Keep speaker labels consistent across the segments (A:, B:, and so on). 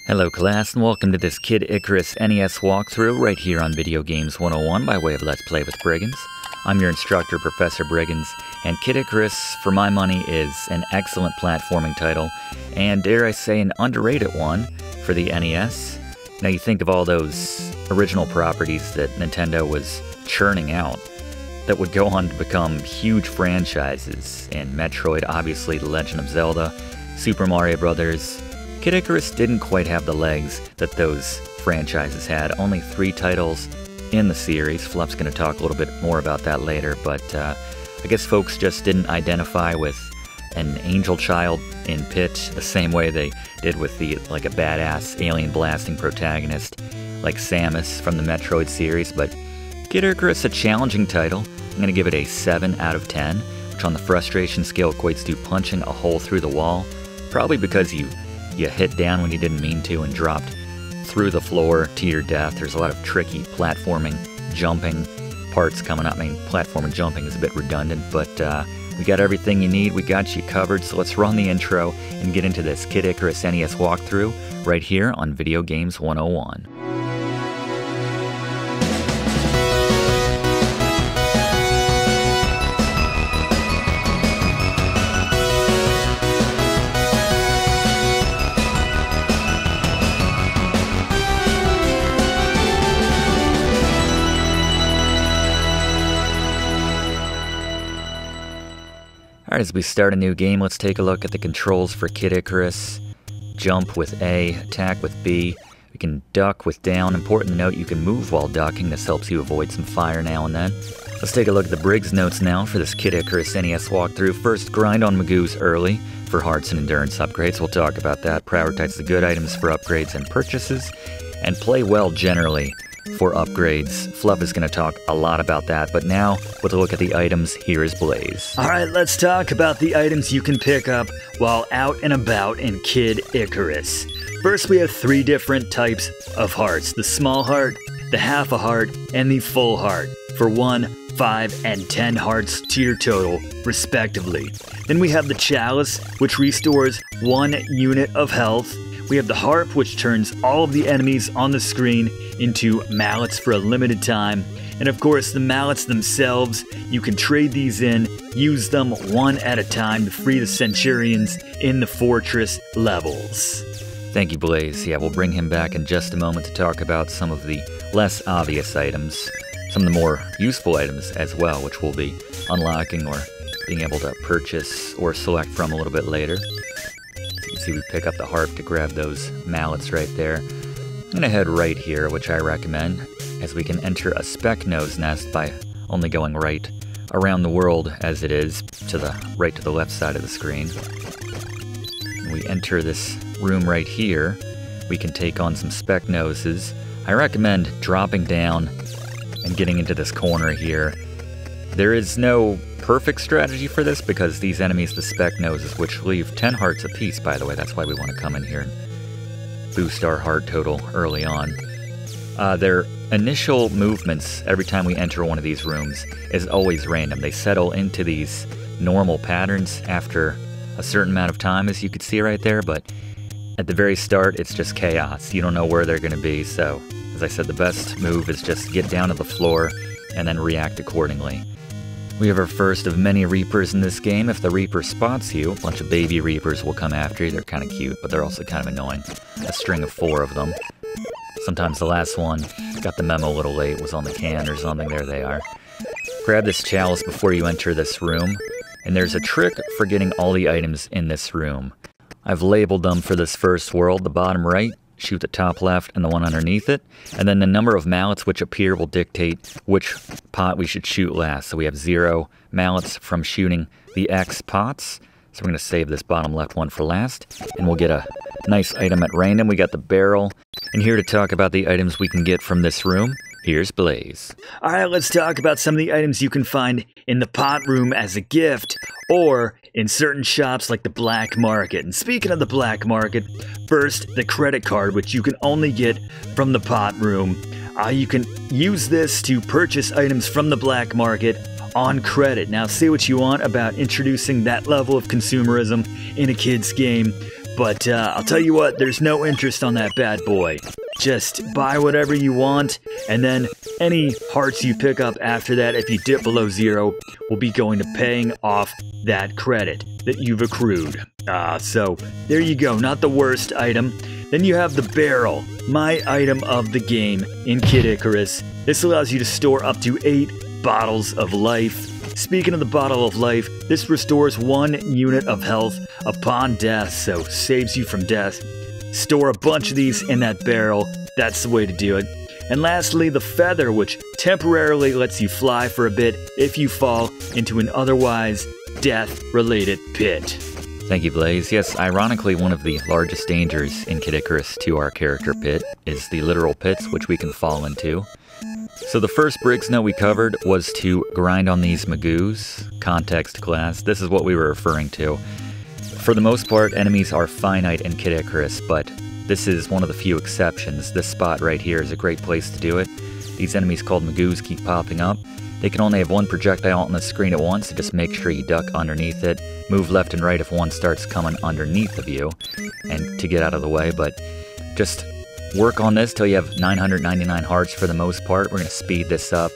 A: Hello class, and welcome to this Kid Icarus NES walkthrough right here on Video Games 101 by way of Let's Play with Brigands. I'm your instructor, Professor Brigands, and Kid Icarus, for my money, is an excellent platforming title, and dare I say an underrated one for the NES. Now you think of all those original properties that Nintendo was churning out that would go on to become huge franchises, in Metroid, obviously The Legend of Zelda, Super Mario Bros. Kid Icarus didn't quite have the legs that those franchises had. Only 3 titles in the series. Fluff's going to talk a little bit more about that later, but I guess folks just didn't identify with an angel child in Pit the same way they did with a badass alien blasting protagonist like Samus from the Metroid series. But Kid Icarus, a challenging title. I'm going to give it a 7 out of 10, which on the frustration scale equates to punching a hole through the wall, probably because you hit down when you didn't mean to and dropped through the floor to your death. There's a lot of tricky platforming, jumping parts coming up. I mean, platforming jumping is a bit redundant, but we got everything you need. We got you covered, so let's run the intro and get into this Kid Icarus NES walkthrough right here on Video Games 101. Alright, as we start a new game, let's take a look at the controls for Kid Icarus. Jump with A, attack with B. We can duck with down. Important to note, you can move while ducking. This helps you avoid some fire now and then. Let's take a look at the Briggs notes now for this Kid Icarus NES walkthrough. First, grind on Magoos early for hearts and endurance upgrades. We'll talk about that. Prioritize the good items for upgrades and purchases. And play well generally for upgrades. Fluff is going to talk a lot about that, but now, with a look at the items, here is Blaze.
B: Alright, let's talk about the items you can pick up while out and about in Kid Icarus. First, we have 3 different types of hearts: the small heart, the half a heart, and the full heart, for 1, 5, and 10 hearts to your total, respectively. Then we have the chalice, which restores 1 unit of health. We have the harp, which turns all of the enemies on the screen into mallets for a limited time. And of course, the mallets themselves, you can trade these in, use them one at a time to free the centurions in the fortress levels.
A: Thank you, Blaze. Yeah, we'll bring him back in just a moment to talk about some of the less obvious items, some of the more useful items as well, which we'll be unlocking or being able to purchase or select from a little bit later. You can see we pick up the harp to grab those mallets right there. I'm going to head right here, which I recommend, as we can enter a Specknose nest by only going right around the world as it is, to the right to the left side of the screen. When we enter this room right here, we can take on some Specknoses. I recommend dropping down and getting into this corner here. There is no perfect strategy for this because these enemies, the Specknoses, which leave 10 hearts apiece, by the way, that's why we want to come in here and boost our heart total early on. Their initial movements every time we enter one of these rooms is always random. They settle into these normal patterns after a certain amount of time, as you can see right there, but at the very start it's just chaos. You don't know where they're going to be, so as I said, the best move is just get down to the floor and then react accordingly. We have our first of many Reapers in this game. If the Reaper spots you, a bunch of baby Reapers will come after you. They're kind of cute, but they're also kind of annoying. A string of 4 of them. Sometimes the last one got the memo a little late, was on the can or something. There they are. Grab this chalice before you enter this room, and there's a trick for getting all the items in this room. I've labeled them for this first world. The bottom right, shoot the top left, and the one underneath it. And then the number of mallets which appear will dictate which pot we should shoot last. So we have 0 mallets from shooting the X pots. So we're going to save this bottom left one for last. And we'll get a nice item at random. We got the barrel. And here to talk about the items we can get from this room, here's Blaze.
B: Alright, let's talk about some of the items you can find in the pot room as a gift, or in certain shops like the black market. And speaking of the black market, first, the credit card, which you can only get from the pot room. You can use this to purchase items from the black market on credit. Now, say what you want about introducing that level of consumerism in a kid's game, But I'll tell you what, there's no interest on that bad boy. Just buy whatever you want, and then any hearts you pick up after that, if you dip below 0, will be going to paying off that credit that you've accrued. So there you go, not the worst item. Then you have the barrel, my item of the game in Kid Icarus. This allows you to store up to 8 bottles of life. Speaking of the bottle of life, this restores 1 unit of health upon death, so saves you from death. Store a bunch of these in that barrel, that's the way to do it. And lastly, the feather, which temporarily lets you fly for a bit if you fall into an otherwise death-related pit.
A: Thank you, Blaze. Yes, ironically, one of the largest dangers in Kid Icarus to our character pit is the literal pits, which we can fall into. So the first Briggs note we covered was to grind on these Magoos, context class. This is what we were referring to. For the most part, enemies are finite in Kid Icarus, but this is one of the few exceptions. This spot right here is a great place to do it. These enemies called Magoos keep popping up. They can only have 1 projectile on the screen at once, so just make sure you duck underneath it. Move left and right if one starts coming underneath of you, and to get out of the way, but just work on this till you have 999 hearts for the most part. We're going to speed this up,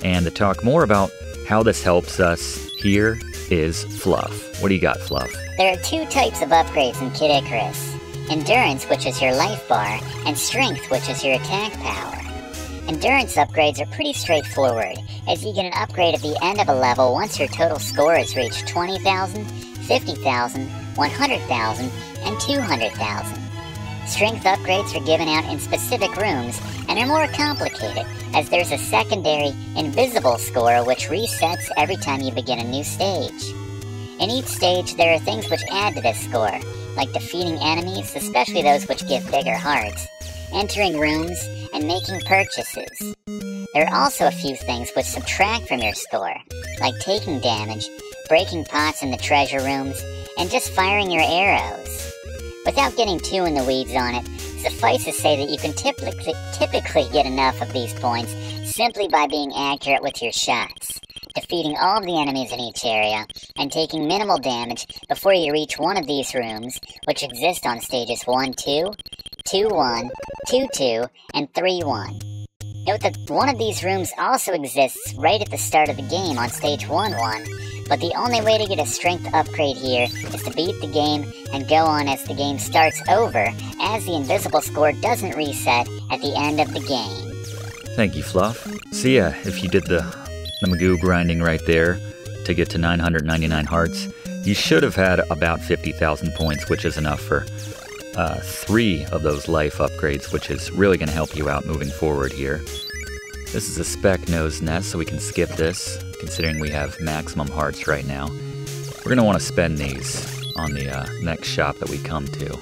A: and to talk more about how this helps us, here is Fluff. What do you got, Fluff?
C: There are 2 types of upgrades in Kid Icarus. Endurance, which is your life bar, and Strength, which is your attack power. Endurance upgrades are pretty straightforward, as you get an upgrade at the end of a level once your total score has reached 20,000, 50,000, 100,000, and 200,000. Strength upgrades are given out in specific rooms and are more complicated, as there's a secondary invisible score which resets every time you begin a new stage. In each stage, there are things which add to this score, like defeating enemies, especially those which give bigger hearts, entering rooms, and making purchases. There are also a few things which subtract from your score, like taking damage, breaking pots in the treasure rooms, and just firing your arrows. Without getting too in the weeds on it, suffice to say that you can typically get enough of these points simply by being accurate with your shots, defeating all of the enemies in each area, and taking minimal damage before you reach one of these rooms, which exist on stages 1-2, 2-1, 2-2, and 3-1. Note that one of these rooms also exists right at the start of the game on stage 1-1, but the only way to get a strength upgrade here is to beat the game and go on as the game starts over, as the invisible score doesn't reset at the end of the game.
A: Thank you, Fluff. So yeah, if you did the Magoo grinding right there to get to 999 hearts, you should have had about 50,000 points, which is enough for 3 of those life upgrades, which is really going to help you out moving forward here. This is a spec nose nest, so we can skip this, considering we have maximum hearts right now. We're going to want to spend these on the next shop that we come to.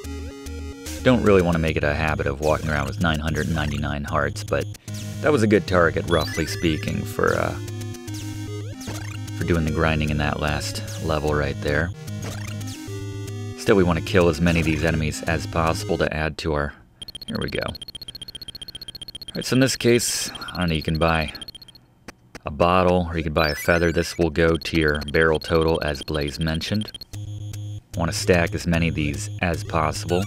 A: Don't really want to make it a habit of walking around with 999 hearts, but that was a good target, roughly speaking, for doing the grinding in that last level right there. Still, we want to kill as many of these enemies as possible to add to our... Here we go. Alright, so in this case, I don't know, you can buy a bottle or you can buy a feather. This will go to your barrel total, as Blaze mentioned. Want to stack as many of these as possible.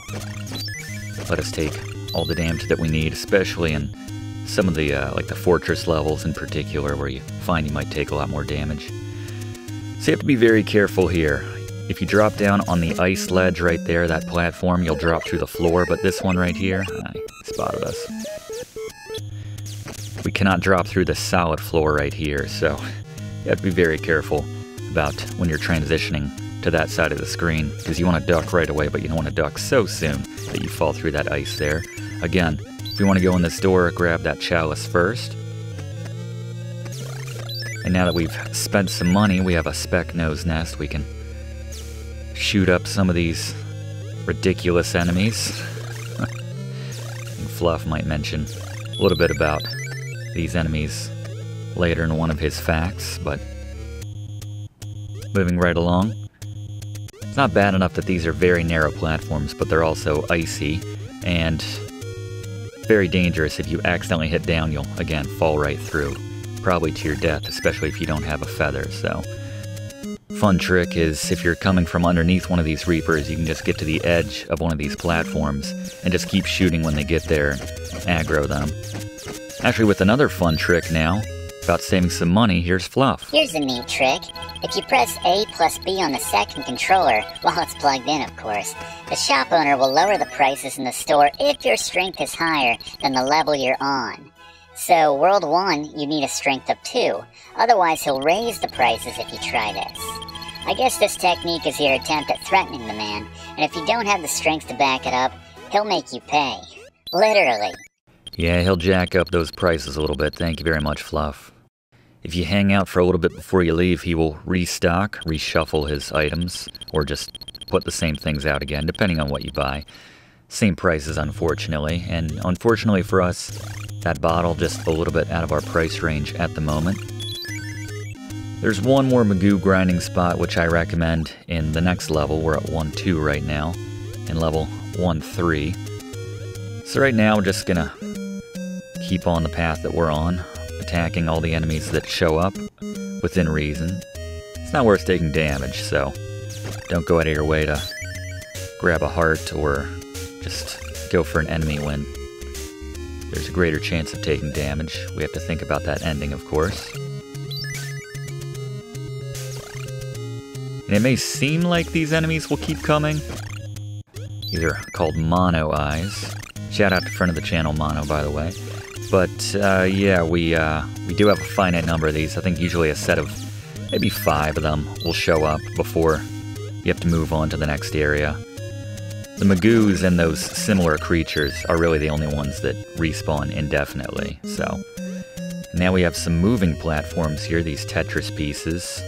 A: Let us take all the damage that we need, especially in some of the, like the fortress levels in particular, where you find you might take a lot more damage. So you have to be very careful here. If you drop down on the ice ledge right there, that platform, you'll drop through the floor, but this one right here, he spotted us. We cannot drop through the solid floor right here, so you have to be very careful about when you're transitioning to that side of the screen, because you want to duck right away, but you don't want to duck so soon that you fall through that ice there. Again, if you want to go in this door, grab that chalice first. And now that we've spent some money, we have a spec nose nest. We can shoot up some of these ridiculous enemies. And Fluff might mention a little bit about these enemies later in one of his facts, but moving right along. It's not bad enough that these are very narrow platforms, but they're also icy and very dangerous. If you accidentally hit down, you'll again fall right through, probably to your death, especially if you don't have a feather. So fun trick is if you're coming from underneath one of these Reapers, you can just get to the edge of one of these platforms and just keep shooting when they get there and aggro them. Actually, with another fun trick now, about saving some money, here's Fluff.
C: Here's a neat trick. If you press A plus B on the second controller, while it's plugged in of course, the shop owner will lower the prices in the store if your strength is higher than the level you're on. So, World 1, you need a strength of 2, otherwise he'll raise the prices if you try this. I guess this technique is your attempt at threatening the man, and if you don't have the strength to back it up, he'll make you pay. Literally.
A: Yeah, he'll jack up those prices a little bit. Thank you very much, Fluff. If you hang out for a little bit before you leave, he will restock, reshuffle his items, or just put the same things out again, depending on what you buy. Same prices, unfortunately, and unfortunately for us, that bottle just a little bit out of our price range at the moment. There's one more Magoo grinding spot which I recommend in the next level. We're at 1-2 right now, in level 1-3. So right now we're just gonna keep on the path that we're on, attacking all the enemies that show up within reason. It's not worth taking damage, so don't go out of your way to grab a heart or just go for an enemy when there's a greater chance of taking damage. We have to think about that ending, of course. And it may seem like these enemies will keep coming. These are called Mono Eyes. Shout out to friend of the channel, Mono, by the way. But yeah, we do have a finite number of these. I think usually a set of maybe 5 of them will show up before you have to move on to the next area. The Magoos and those similar creatures are really the only ones that respawn indefinitely, so. Now we have some moving platforms here, these Tetris pieces,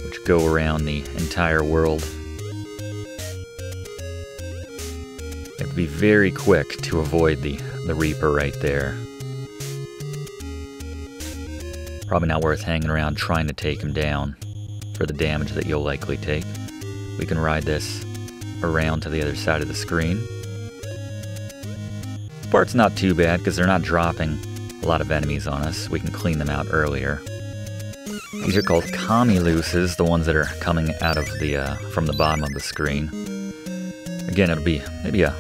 A: which go around the entire world. You have to be very quick to avoid the Reaper right there. Probably not worth hanging around trying to take him down for the damage that you'll likely take. We can ride this around to the other side of the screen. This part's not too bad because they're not dropping a lot of enemies on us. We can clean them out earlier. These are called Kamiluses, the ones that are coming out of the from the bottom of the screen. Again, it'll be maybe a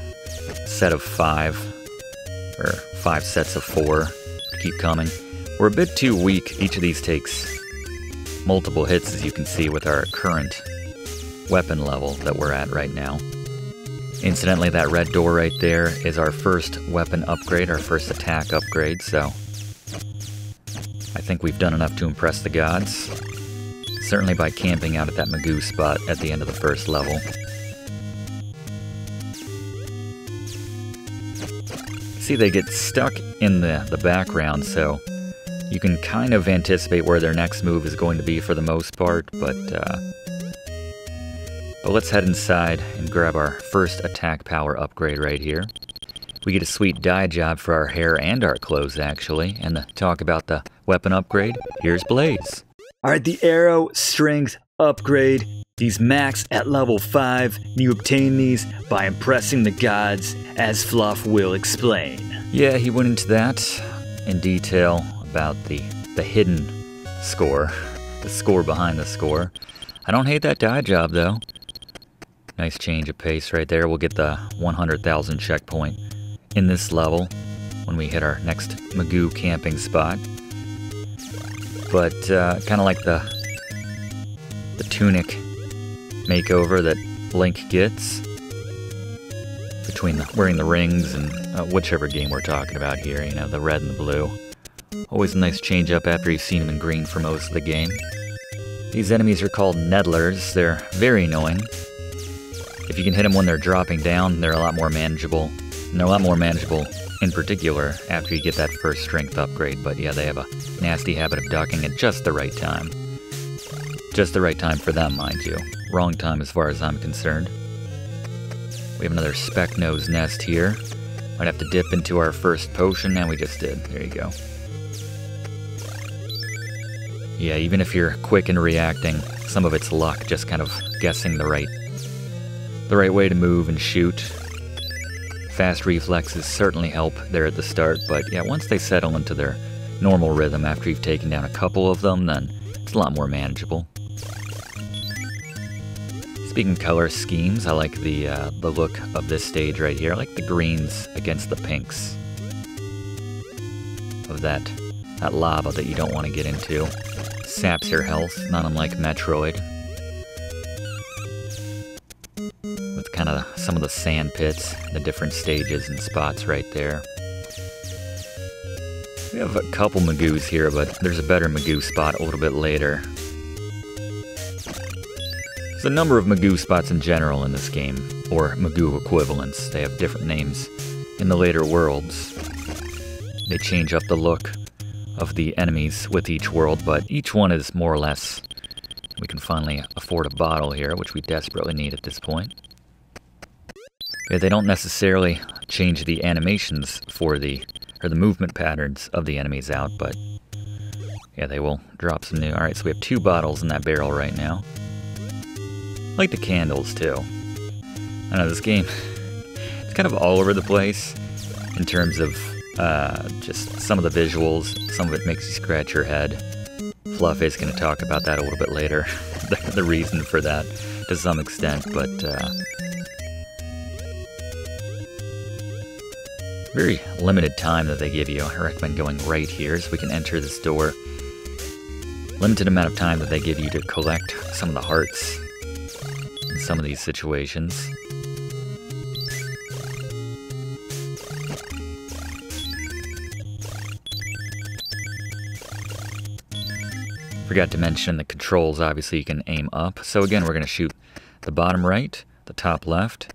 A: set of 5 or 5 sets of 4 to keep coming. We're a bit too weak. Each of these takes multiple hits, as you can see with our current weapon level that we're at right now. Incidentally, that red door right there is our first weapon upgrade, our first attack upgrade, so I think we've done enough to impress the gods. Certainly by camping out at that Magoo spot at the end of the first level. See, they get stuck in the background, so you can kind of anticipate where their next move is going to be for the most part, but let's head inside and grab our first attack power upgrade right here. We get a sweet dye job for our hair and our clothes, actually, and to talk about the weapon upgrade, here's Blaze.
B: Alright, the arrow strength upgrade. These max at level 5, and you obtain these by impressing the gods, as Fluff will explain.
A: Yeah, he went into that in detail about the hidden score, the score behind the score. I don't hate that dye job, though. Nice change of pace right there. We'll get the 100,000 checkpoint in this level when we hit our next Magoo camping spot. But kind of like the tunic makeover that Link gets between wearing the rings and whichever game we're talking about here, you know, the red and the blue. Always a nice change up after you've seen them in green for most of the game. These enemies are called Neddlers. They're very annoying. If you can hit them when they're dropping down, they're a lot more manageable. And they're a lot more manageable in particular after you get that first strength upgrade. But yeah, they have a nasty habit of ducking at just the right time. Just the right time for them, mind you. Wrong time as far as I'm concerned. We have another speck nose nest here. Might have to dip into our first potion. Now we just did. There you go. Yeah, even if you're quick in reacting, some of it's luck, just kind of guessing the right way to move and shoot. Fast reflexes certainly help there at the start, but yeah, once they settle into their normal rhythm after you've taken down a couple of them, then it's a lot more manageable. Speaking of color schemes, I like the look of this stage right here. I like the greens against the pinks of that lava that you don't want to get into. Saps your health, not unlike Metroid. With kind of some of the sand pits, the different stages and spots right there. We have a couple Magoos here, but there's a better Magoo spot a little bit later. There's a number of Magoo spots in general in this game, or Magoo equivalents. They have different names in the later worlds. They change up the look of the enemies with each world, but each one is more or less... We can finally afford a bottle here, which we desperately need at this point. Yeah, they don't necessarily change the animations for the movement patterns of the enemies out, but yeah, they will drop some new. Alright, so we have 2 bottles in that barrel right now. I like the candles too. I know this game, it's kind of all over the place in terms of just some of the visuals. Some of it makes you scratch your head. Fluff is going to talk about that a little bit later, the reason for that to some extent, but very limited time that they give you. I recommend going right here so we can enter this door. Limited amount of time that they give you to collect some of the hearts in some of these situations. Forgot to mention the controls. Obviously you can aim up. So again, we're going to shoot the bottom right, the top left,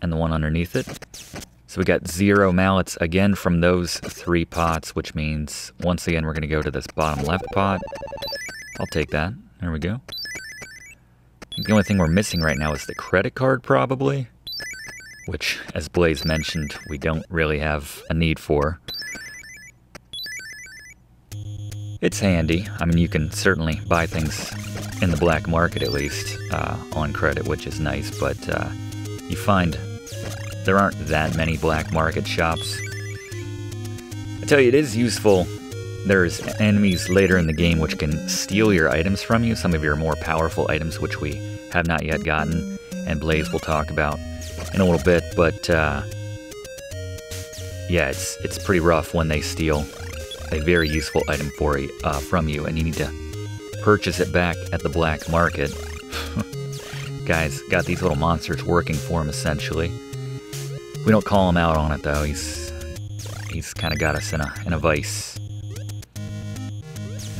A: and the one underneath it. So we got 0 mallets again from those 3 pots, which means once again we're going to go to this bottom left pot. I'll take that. There we go. I think the only thing we're missing right now is the credit card probably, which, as Blaze mentioned, we don't really have a need for. It's handy. I mean, you can certainly buy things in the black market at least on credit, which is nice, but you find there aren't that many black market shops. I tell you, it is useful. There's enemies later in the game which can steal your items from you, some of your more powerful items which we have not yet gotten, and Blaze will talk about in a little bit, but yeah, it's pretty rough when they steal a very useful item from you, and you need to purchase it back at the black market. Guy's got these little monsters working for him, essentially. We don't call him out on it, though. He's kind of got us in a vice.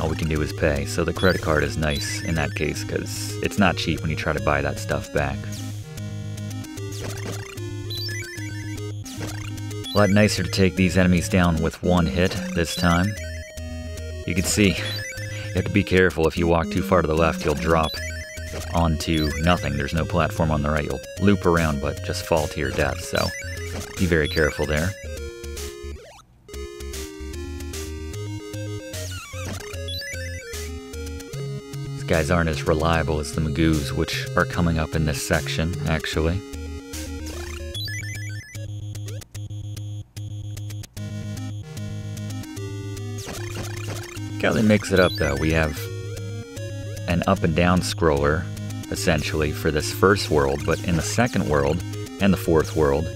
A: All we can do is pay, so the credit card is nice in that case, because it's not cheap when you try to buy that stuff back. A lot nicer to take these enemies down with one hit this time. You can see, you have to be careful. If you walk too far to the left, you'll drop onto nothing. There's no platform on the right. You'll loop around, but just fall to your death, so be very careful there. These guys aren't as reliable as the Magoos, which are coming up in this section, actually. Look how they mix it up, though. We have an up and down scroller, essentially, for this first world, but in the second world and the fourth world,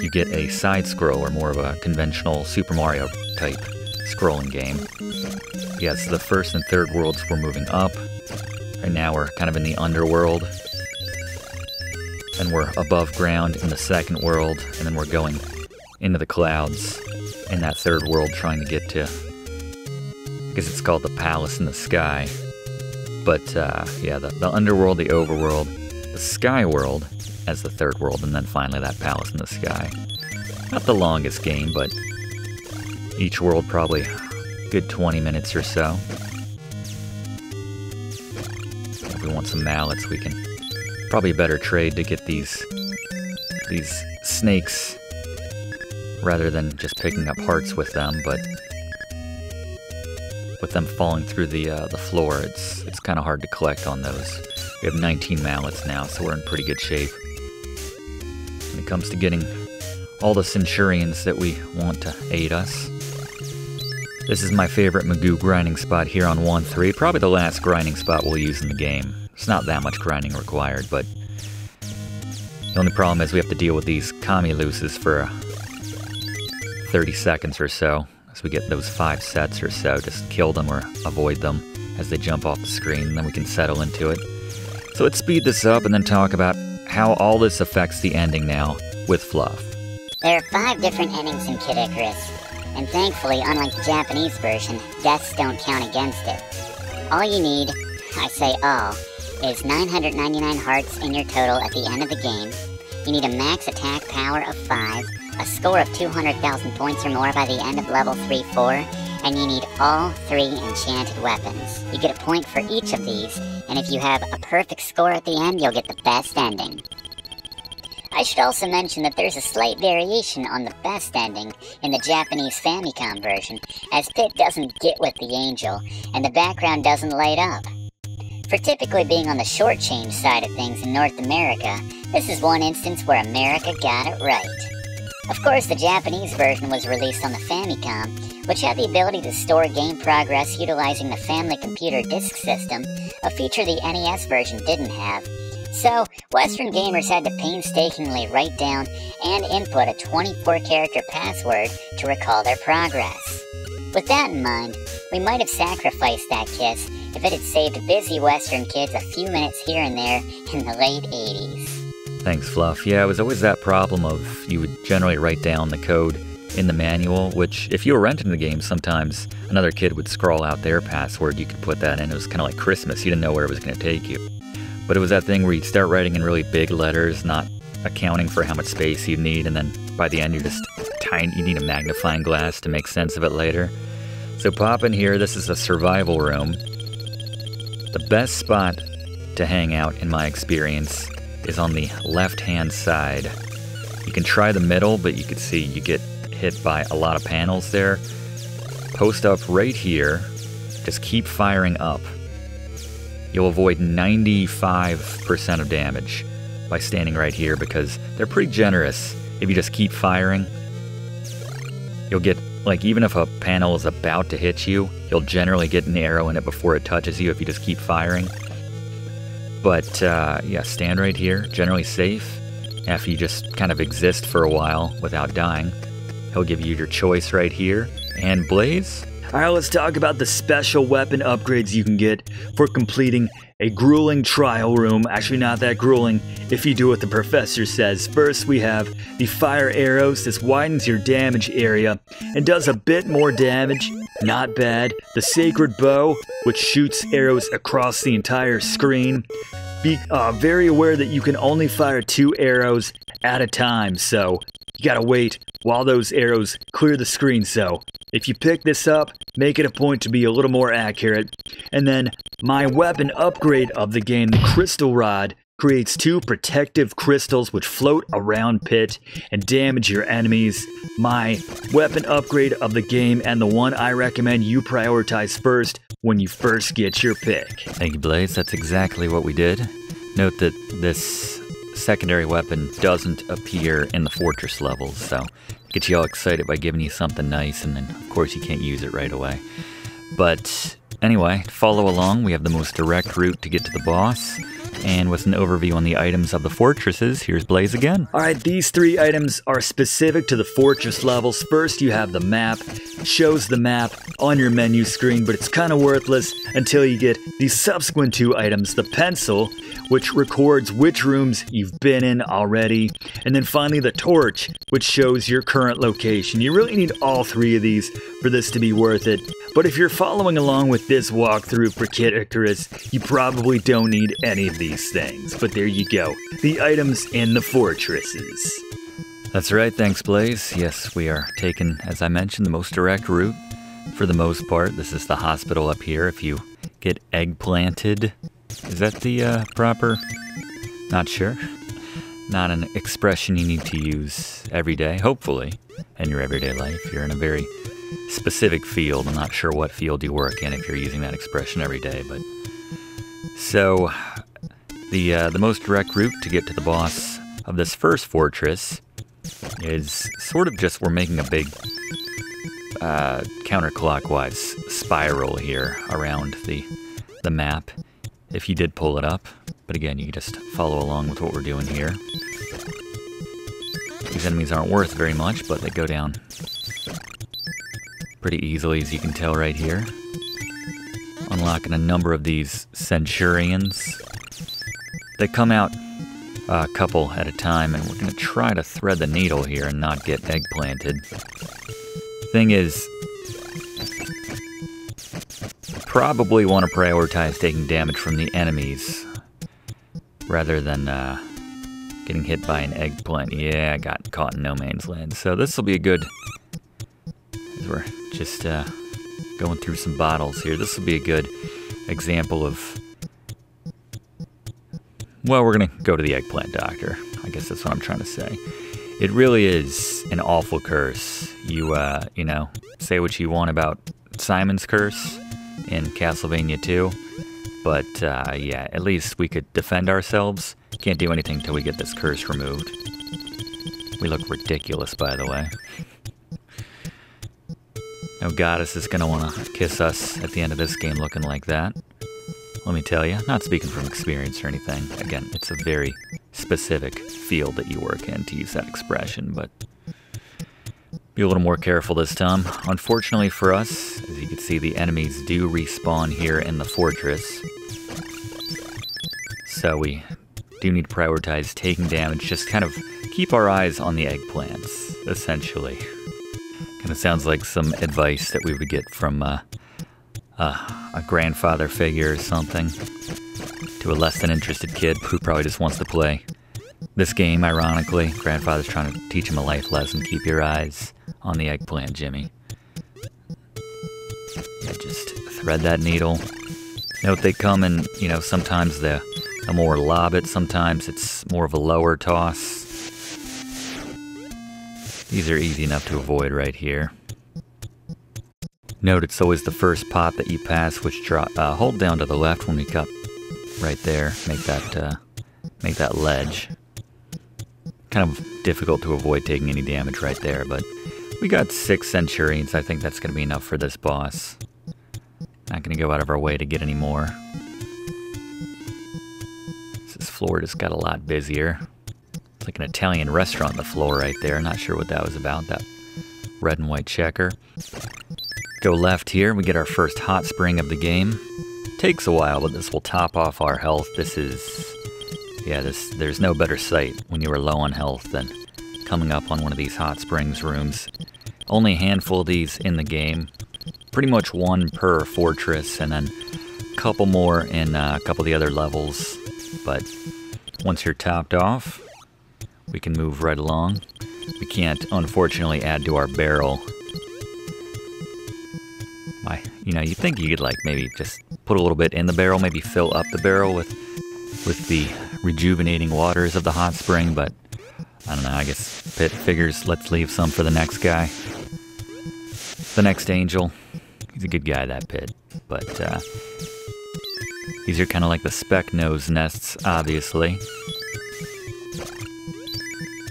A: you get a side scroller, more of a conventional Super Mario type scrolling game. Yeah, so the first and third worlds we're moving up. Right now we're kind of in the underworld. And we're above ground in the second world, and then we're going into the clouds in that third world, trying to get to, I guess it's called the Palace in the Sky. But yeah, the underworld, the overworld, the sky world as the third world, and then finally that Palace in the Sky. Not the longest game, but each world probably a good 20 minutes or so. If we want some mallets, we can probably a better trade to get these snakes rather than just picking up hearts with them, but with them falling through the floor, it's kind of hard to collect on those. We have 19 mallets now, so we're in pretty good shape when it comes to getting all the centurions that we want to aid us. This is my favorite Magoo grinding spot here on 1-3, probably the last grinding spot we'll use in the game. It's not that much grinding required, but the only problem is we have to deal with these Kami Luces for 30 seconds or so, as we get those 5 sets or so. Just kill them or avoid them as they jump off the screen, and then we can settle into it. So let's speed this up and then talk about how all this affects the ending now with Fluff.
C: There are 5 different endings in Kid Icarus, and thankfully, unlike the Japanese version, deaths don't count against it. All you need, I say all, is 999 hearts in your total at the end of the game. You need a max attack power of 5, a score of 200,000 points or more by the end of level 3-4, and you need all 3 enchanted weapons. You get a point for each of these, and if you have a perfect score at the end, you'll get the best ending. I should also mention that there's a slight variation on the best ending in the Japanese Famicom version, as Pit doesn't get with the angel, and the background doesn't light up. For typically being on the shortchange side of things in North America, this is one instance where America got it right. Of course, the Japanese version was released on the Famicom, which had the ability to store game progress utilizing the Family Computer Disk System, a feature the NES version didn't have. So, Western gamers had to painstakingly write down and input a 24-character password to recall their progress. With that in mind, we might have sacrificed that kiss if it had saved busy Western kids a few minutes here and there in the late 80s.
A: Thanks, Fluff. Yeah, it was always that problem of you would generally write down the code in the manual, which if you were renting the game, sometimes another kid would scroll out their password. You could put that in. It was kind of like Christmas. You didn't know where it was going to take you. But it was that thing where you'd start writing in really big letters, not accounting for how much space you'd need, and then by the end you're just tiny. You need a magnifying glass to make sense of it later. So pop in here. This is a survival room. The best spot to hang out, in my experience, is on the left-hand side. You can try the middle, but you can see you get hit by a lot of panels there. Post up right here. Just keep firing up. You'll avoid 95% of damage by standing right here because they're pretty generous. If you just keep firing, you'll get, like, even if a panel is about to hit you, you'll generally get an arrow in it before it touches you if you just keep firing. But, yeah, stand right here, generally safe. After you just kind of exist for a while without dying, he'll give you your choice right here. And Blaze?
B: Alright, let's talk about the special weapon upgrades you can get for completing a grueling trial room. Actually, not that grueling if you do what the professor says. First, we have the fire arrows. This widens your damage area and does a bit more damage. Not bad. The sacred bow, which shoots arrows across the entire screen. Be very aware that you can only fire 2 arrows at a time, so you gotta wait while those arrows clear the screen. So if you pick this up, make it a point to be a little more accurate. And then my weapon upgrade of the game, the crystal rod, creates 2 protective crystals which float around Pit and damage your enemies. My weapon upgrade of the game, and the one I recommend you prioritize first when you first get your pick.
A: Thank you, Blaze. That's exactly what we did. Note that this secondary weapon doesn't appear in the fortress levels, so get you all excited by giving you something nice, and then of course you can't use it right away. But anyway, follow along. We have the most direct route to get to the boss, and with an overview on the items of the fortresses, here's Blaze again.
B: Alright, these 3 items are specific to the fortress levels. First, you have the map. It shows the map on your menu screen, but it's kind of worthless until you get the subsequent 2 items. The pencil, which records which rooms you've been in already. And then finally the torch, which shows your current location. You really need all 3 of these for this to be worth it. But if you're following along with this walkthrough for Kid Icarus, you probably don't need any of these things. But there you go, the items in the fortresses.
A: That's right, thanks Blaze. Yes, we are taking, as I mentioned, the most direct route for the most part. This is the hospital up here. If you get eggplanted, is that the proper? Not sure. Not an expression you need to use every day, hopefully, in your everyday life. You're in a very specific field. I'm not sure what field you work in if you're using that expression every day, but so the most direct route to get to the boss of this first fortress is sort of just we're making a big counterclockwise spiral here around the map if you did pull it up. But again, you can just follow along with what we're doing here. These enemies aren't worth very much, but they go down pretty easily, as you can tell right here. Unlocking a number of these Centurions. They come out a couple at a time, and we're going to try to thread the needle here and not get eggplanted. Thing is, probably want to prioritize taking damage from the enemies rather than getting hit by an eggplant. Yeah, I got caught in no man's land. So this will be a good, as we're just going through some bottles here, this will be a good example of, well, we're going to go to the eggplant doctor. I guess that's what I'm trying to say. It really is an awful curse. You know, say what you want about Simon's curse in Castlevania 2, but yeah, at least we could defend ourselves. Can't do anything till we get this curse removed. We look ridiculous, by the way. No goddess is gonna want to kiss us at the end of this game looking like that. Let me tell you, not speaking from experience or anything. Again, it's a very specific field that you work in, to use that expression, but be a little more careful this time. Unfortunately for us, as you can see, the enemies do respawn here in the fortress. So we do need to prioritize taking damage, just kind of keep our eyes on the eggplants, essentially. Kind of sounds like some advice that we would get from a grandfather figure or something to a less than interested kid who probably just wants to play this game. Ironically, grandfather's trying to teach him a life lesson. Keep your eyes on the eggplant, Jimmy. Yeah, just thread that needle. Note they come in, you know, sometimes they're more lob it, sometimes it's more of a lower toss. These are easy enough to avoid right here. Note it's always the first pot that you pass, which hold down to the left when we cut right there. Make that ledge. Kind of difficult to avoid taking any damage right there, but we got 6 Centurions. I think that's going to be enough for this boss. Not going to go out of our way to get any more. This floor just got a lot busier. It's like an Italian restaurant on the floor right there. Not sure what that was about, that red and white checker. Go left here, we get our first hot spring of the game. Takes a while, but this will top off our health. This is, yeah, there's no better sight when you are low on health than coming up on one of these hot springs rooms. Only a handful of these in the game. Pretty much one per fortress, and then a couple more in a couple of the other levels. But once you're topped off, we can move right along. We can't, unfortunately, add to our barrel. You know, you'd think you could, like, maybe just put a little bit in the barrel, maybe fill up the barrel with the rejuvenating waters of the hot spring, but I don't know, I guess Pit figures let's leave some for the next guy. The next angel. He's a good guy, that Pit, but these are kind of like the speck nose nests, obviously.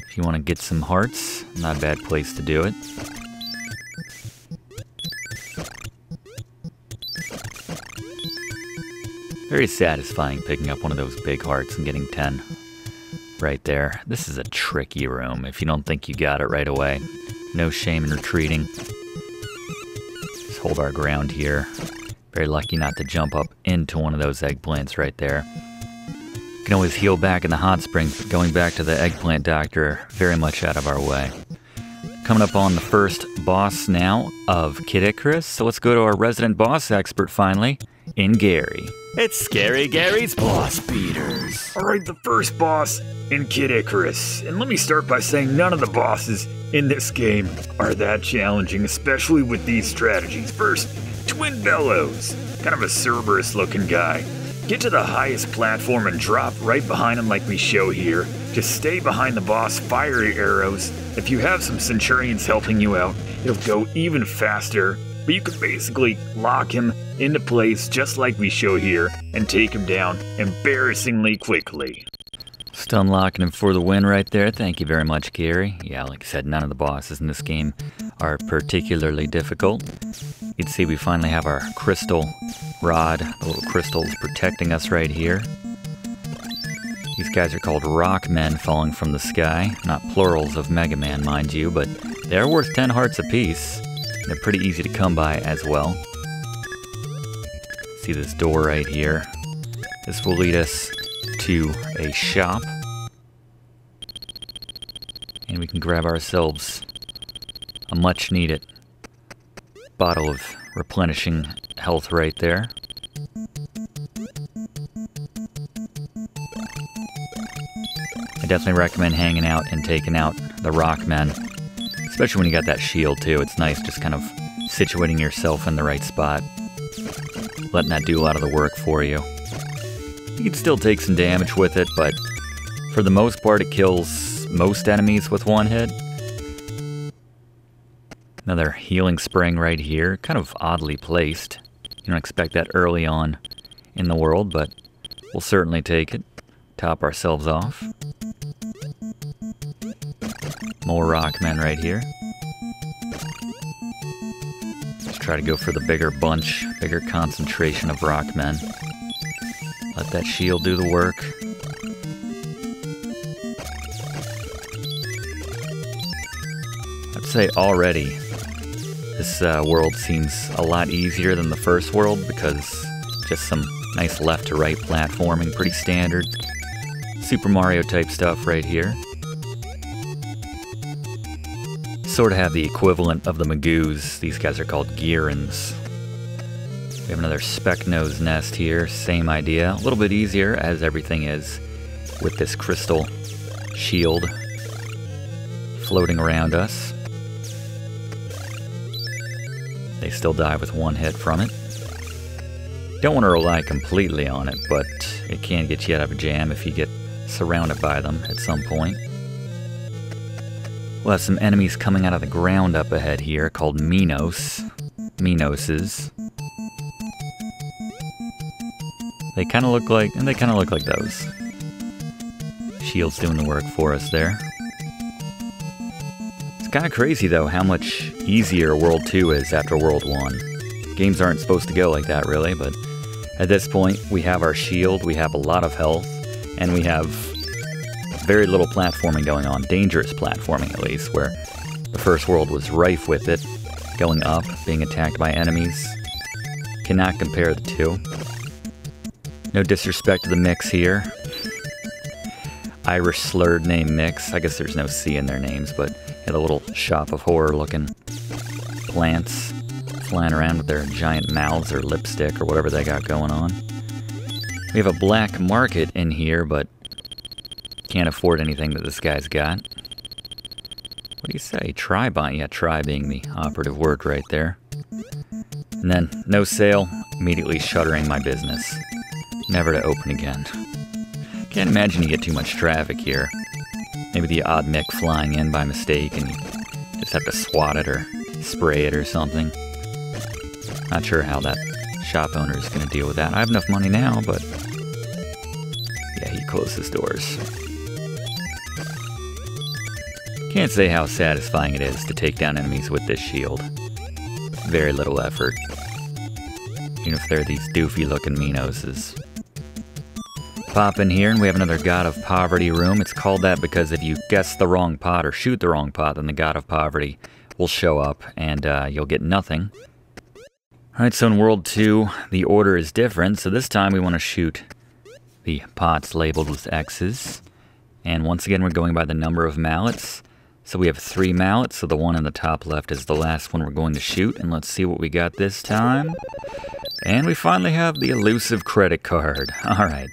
A: If you want to get some hearts, not a bad place to do it. Very satisfying picking up one of those big hearts and getting 10 right there. This is a tricky room if you don't think you got it right away. No shame in retreating. Just hold our ground here. Very lucky not to jump up into one of those eggplants right there. You can always heal back in the hot springs, but going back to the eggplant doctor, very much out of our way. Coming up on the first boss now of Kid Icarus, so let's go to our resident boss expert finally, in Gary.
B: It's Scary Gary's Boss Beaters. Alright, the first boss in Kid Icarus. And let me start by saying none of the bosses in this game are that challenging, especially with these strategies. First, Twinbellows. Kind of a Cerberus looking guy. Get to the highest platform and drop right behind him like we show here. Just stay behind the boss, fire your arrows. If you have some Centurions helping you out, it'll go even faster. But you can basically lock him into place just like we show here and take him down embarrassingly quickly.
A: Stun locking him for the win right there. Thank you very much, Gary. Yeah, like I said, none of the bosses in this game are particularly difficult. You'd see we finally have our crystal rod, the little crystals protecting us right here. These guys are called rock men falling from the sky, not plurals of Mega Man, mind you, but they're worth 10 hearts apiece. They're pretty easy to come by as well. See this door right here? This will lead us to a shop. And we can grab ourselves a much needed bottle of replenishing health right there. I definitely recommend hanging out and taking out the rock men. Especially when you got that shield too. It's nice just kind of situating yourself in the right spot. Letting that do a lot of the work for you. You can still take some damage with it, but for the most part it kills most enemies with one hit. Another healing spring right here, kind of oddly placed. You don't expect that early on in the world, but we'll certainly take it. Top ourselves off. More rockmen right here. Let's try to go for the bigger bunch, bigger concentration of rockmen. Let that shield do the work. I'd say already this world seems a lot easier than the first world because just some nice left to right platforming, pretty standard Super Mario type stuff right here. Sort of have the equivalent of the Magoos. These guys are called Gearans. We have another speck nose nest here, same idea. A little bit easier as everything is with this crystal shield floating around us. They still die with one hit from it. Don't want to rely completely on it, but it can get you out of a jam if you get surrounded by them at some point. We'll have some enemies coming out of the ground up ahead here called Minoses. They kind of look like those. Shield's doing the work for us there. It's kind of crazy though how much easier World 2 is after World 1. Games aren't supposed to go like that really, but at this point we have our shield, we have a lot of health, and we have very little platforming going on, dangerous platforming at least, where the first world was rife with it, going up, being attacked by enemies. Cannot compare the two. No disrespect to the mix here. Irish slurred name mix. I guess there's no C in their names, but had a little shop of horror looking plants flying around with their giant mouths or lipstick or whatever they got going on. We have a black market in here, but can't afford anything that this guy's got. What do you say? Try buying? Yeah, try being the operative word right there. And then, no sale, immediately shuttering my business. Never to open again. Can't imagine you get too much traffic here. Maybe the odd Mick flying in by mistake and you just have to swat it or spray it or something. Not sure how that shop owner is going to deal with that. I have enough money now, but yeah, he closed his doors. Can't say how satisfying it is to take down enemies with this shield. Very little effort. Even if they're these doofy looking Minoses. Pop in here and we have another God of Poverty room. It's called that because if you guess the wrong pot or shoot the wrong pot, then the God of Poverty will show up and you'll get nothing. Alright, so in World 2, the order is different. So this time we want to shoot the pots labeled with X's. And once again, we're going by the number of mallets. So we have 3 mallets, so the one on the top left is the last one we're going to shoot. And let's see what we got this time. And we finally have the elusive credit card. Alright.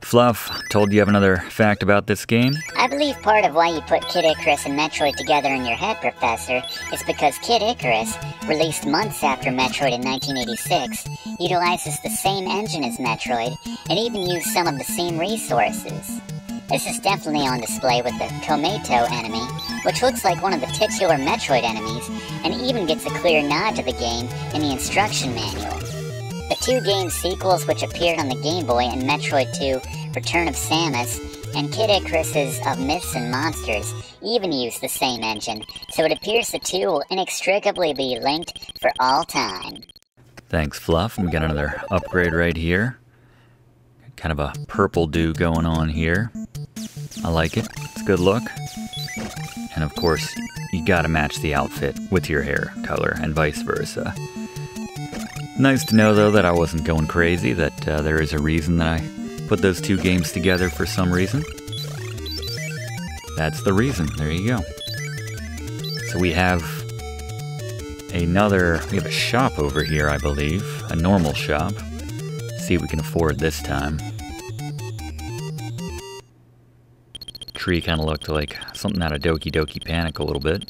A: Fluff, told you have another fact about this game?
C: I believe part of why you put Kid Icarus and Metroid together in your head, Professor, is because Kid Icarus, released months after Metroid in 1986, utilizes the same engine as Metroid, and even used some of the same resources. This is definitely on display with the Kometo enemy, which looks like one of the titular Metroid enemies, and even gets a clear nod to the game in the instruction manual. The 2 game sequels which appeared on the Game Boy and Metroid 2 Return of Samus And Kid Icarus's of Myths and Monsters even use the same engine, so it appears the two will inextricably be linked for all time.
A: Thanks, Fluff. We got another upgrade right here. Kind of a purple dew going on here. I like it. It's a good look. And of course, you gotta match the outfit with your hair color and vice versa. Nice to know, though, that I wasn't going crazy, that there is a reason that I put those two games together for some reason. That's the reason. There you go. So we have a shop over here, I believe. A normal shop. See what we can afford this time. Tree kind of looked like something out of Doki Doki Panic a little bit.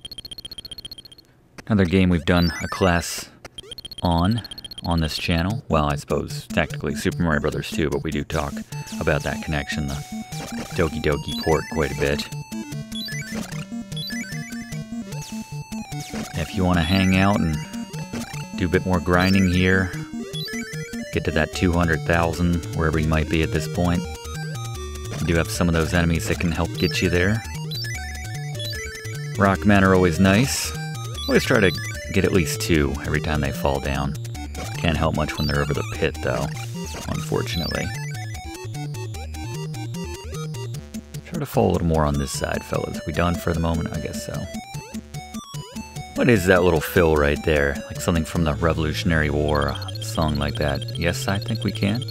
A: Another game we've done a class on this channel. Well, I suppose technically Super Mario Bros. 2, but we do talk about that connection, the Doki Doki port, quite a bit. If you want to hang out and do a bit more grinding here, get to that 200,000, wherever you might be at this point. You do have some of those enemies that can help get you there. Rockmen are always nice. Always try to get at least 2 every time they fall down. Can't help much when they're over the pit, though, unfortunately. Try to fall a little more on this side, fellas. We done for the moment? I guess so. What is that little fill right there? Like something from the Revolutionary War, a song like that. Yes, I think we can.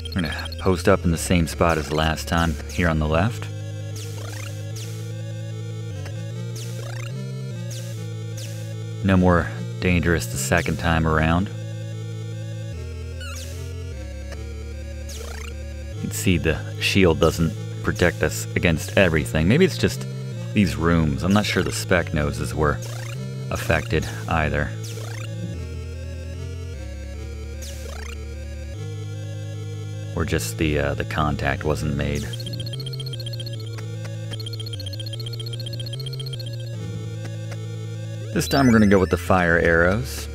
A: I'm gonna post up in the same spot as the last time, here on the left. No more dangerous the second time around. You can see the shield doesn't protect us against everything. Maybe it's just these rooms. I'm not sure the spec noses were affected either. Or just the contact wasn't made. This time we're going to go with the fire arrows.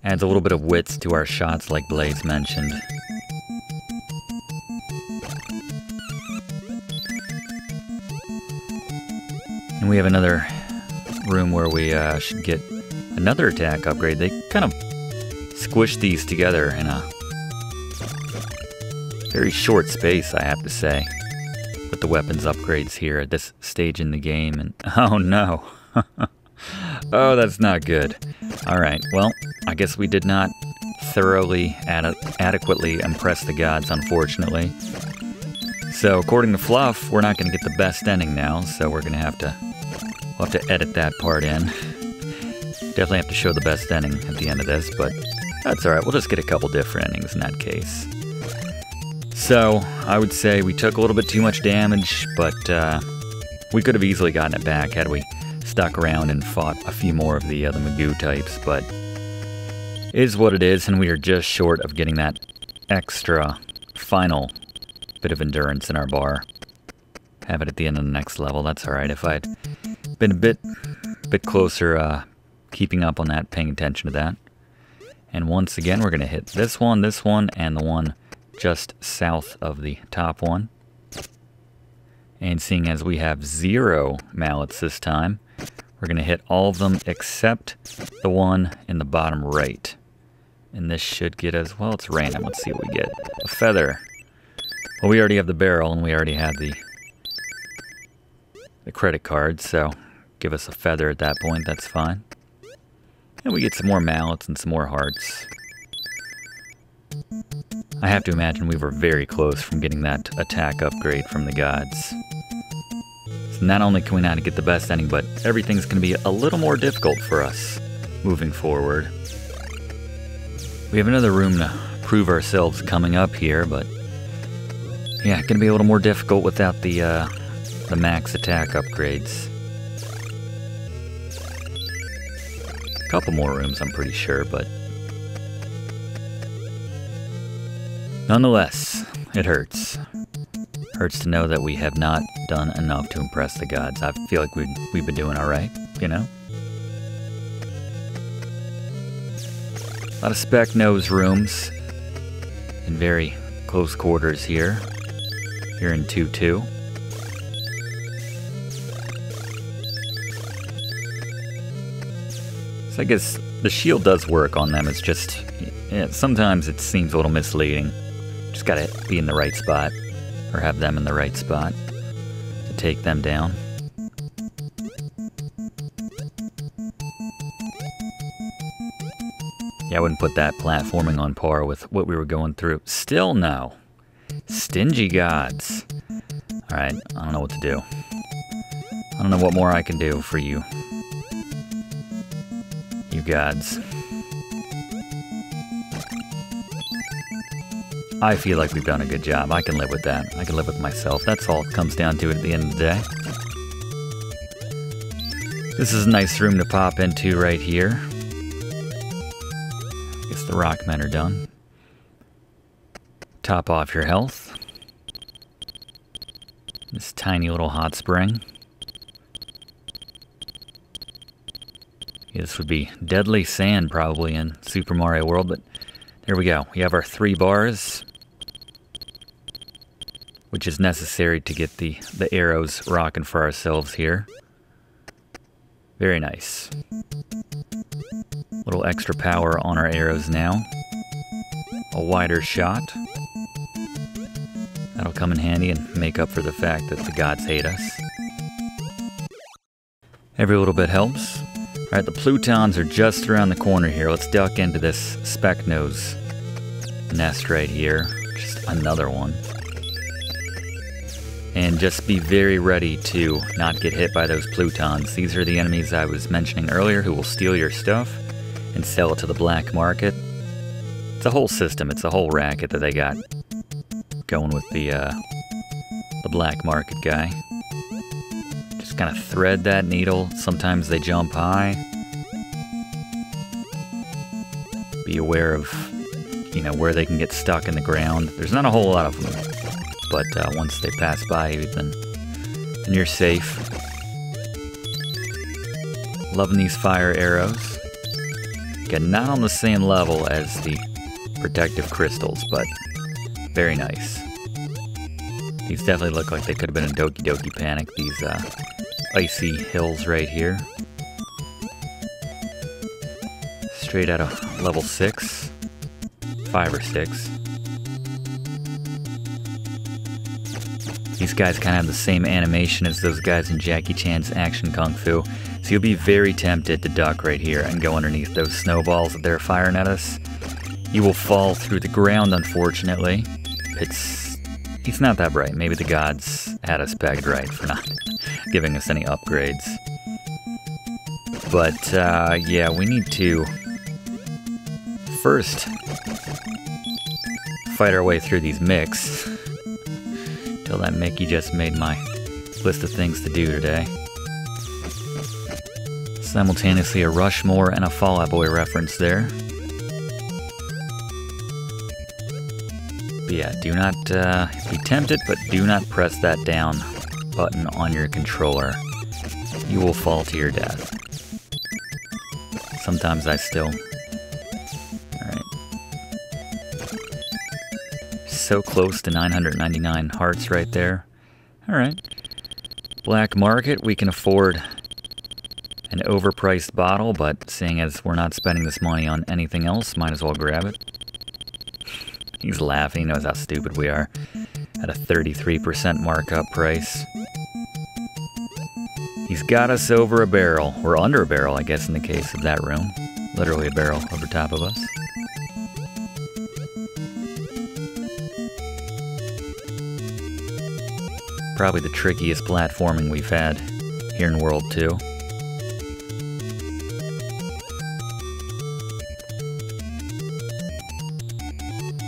A: Adds a little bit of width to our shots, like Blaze mentioned. And we have another room where we should get another attack upgrade. They kind of squish these together in a very short space, I have to say, with the weapons upgrades here at this stage in the game. And oh no. Oh, that's not good. Alright, well, I guess we did not thoroughly, adequately impress the gods, unfortunately. So, according to Fluff, we're not going to get the best ending now, so we're going to have to, we'll have to edit that part in. Definitely have to show the best ending at the end of this, but that's alright, we'll just get a couple different endings in that case. So, I would say we took a little bit too much damage, but we could have easily gotten it back had we stuck around and fought a few more of the Magoo types, but it is what it is, and we are just short of getting that extra final bit of endurance in our bar. Have it at the end of the next level, that's alright. If I'd been a bit closer keeping up on that, paying attention to that. And once again, we're going to hit this one, and the one just south of the top one. And seeing as we have 0 mallets this time, we're going to hit all of them except the one in the bottom right. And this should get us, well, it's random. Let's see what we get. A feather. Well, we already have the barrel, and we already had the credit card, so give us a feather at that point, that's fine. And we get some more mallets and some more hearts. I have to imagine we were very close from getting that attack upgrade from the gods. So not only can we not get the best ending, but everything's going to be a little more difficult for us moving forward. We have another room to prove ourselves coming up here, but yeah, going to be a little more difficult without the max attack upgrades. A couple more rooms, I'm pretty sure, but nonetheless, it hurts. Hurts to know that we have not done enough to impress the gods. I feel like we've been doing alright, you know? A lot of spec nose rooms. in very close quarters here in 2-2. So I guess the shield does work on them, it's just, sometimes it seems a little misleading. Just gotta be in the right spot, or have them in the right spot to take them down. Yeah, I wouldn't put that platforming on par with what we were going through. Still no. Stingy gods. Alright, I don't know what to do. I don't know what more I can do for you. You gods. I feel like we've done a good job. I can live with that. I can live with myself. That's all it comes down to at the end of the day. This is a nice room to pop into right here. Guess the rock men are done. Top off your health. This tiny little hot spring. Yeah, this would be deadly sand probably in Super Mario World, but there we go. We have our 3 bars, which is necessary to get the arrows rocking for ourselves here. Very nice. Little extra power on our arrows now. A wider shot. That'll come in handy and make up for the fact that the gods hate us. Every little bit helps. Alright, the Plutons are just around the corner here. Let's duck into this speck nose nest right here. Just another one. And just be very ready to not get hit by those Plutons. These are the enemies I was mentioning earlier who will steal your stuff and sell it to the black market. It's a whole system, it's a whole racket that they got going with the black market guy. Just kind of thread that needle. Sometimes they jump high. Be aware of, you know, where they can get stuck in the ground. There's not a whole lot of them, but once they pass by you, then you're safe. Loving these fire arrows. Again, not on the same level as the protective crystals, but very nice. These definitely look like they could have been in Doki Doki Panic, these icy hills right here. Straight out of level 6. 5 or 6. These guys kind of have the same animation as those guys in Jackie Chan's Action Kung Fu, so you'll be very tempted to duck right here and go underneath those snowballs that they're firing at us. You will fall through the ground, unfortunately. It's not that bright. Maybe the gods had us pegged right for not giving us any upgrades. But, yeah, we need to first fight our way through these mix. Till that Mickey just made my list of things to do today. Simultaneously a Rushmore and a Fall Out Boy reference there. But yeah, do not be tempted, but do not press that down button on your controller. You will fall to your death. Sometimes I still... Alright. So close to 999 hearts right there. Alright. Black market, we can afford an overpriced bottle, but seeing as we're not spending this money on anything else, might as well grab it. He's laughing, he knows how stupid we are. At a 33% markup price. He's got us over a barrel, or under a barrel, I guess, in the case of that room. Literally a barrel over top of us. Probably the trickiest platforming we've had here in World 2.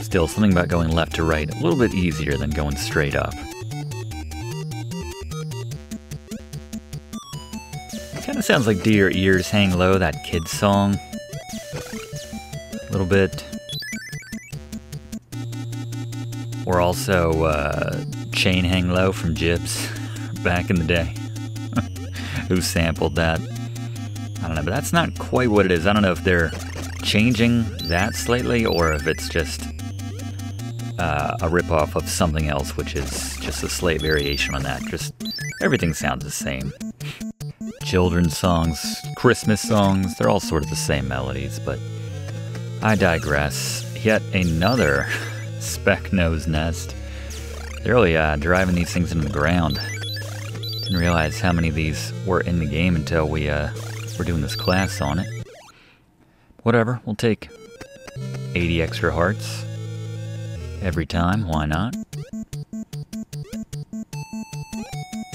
A: Still, something about going left to right a little bit easier than going straight up. Kind of sounds like Do Your Ears Hang Low, that kid's song. A little bit. Or also Chain Hang Low from Jibs back in the day. Who sampled that? I don't know, but that's not quite what it is. I don't know if they're changing that slightly or if it's just a ripoff of something else, which is just a slight variation on that. Just everything sounds the same. Children's songs, Christmas songs, they're all sort of the same melodies, but I digress. Yet another speck nose nest. They're really driving these things into the ground. Didn't realize how many of these were in the game until we were doing this class on it. Whatever, we'll take 80 extra hearts every time, why not?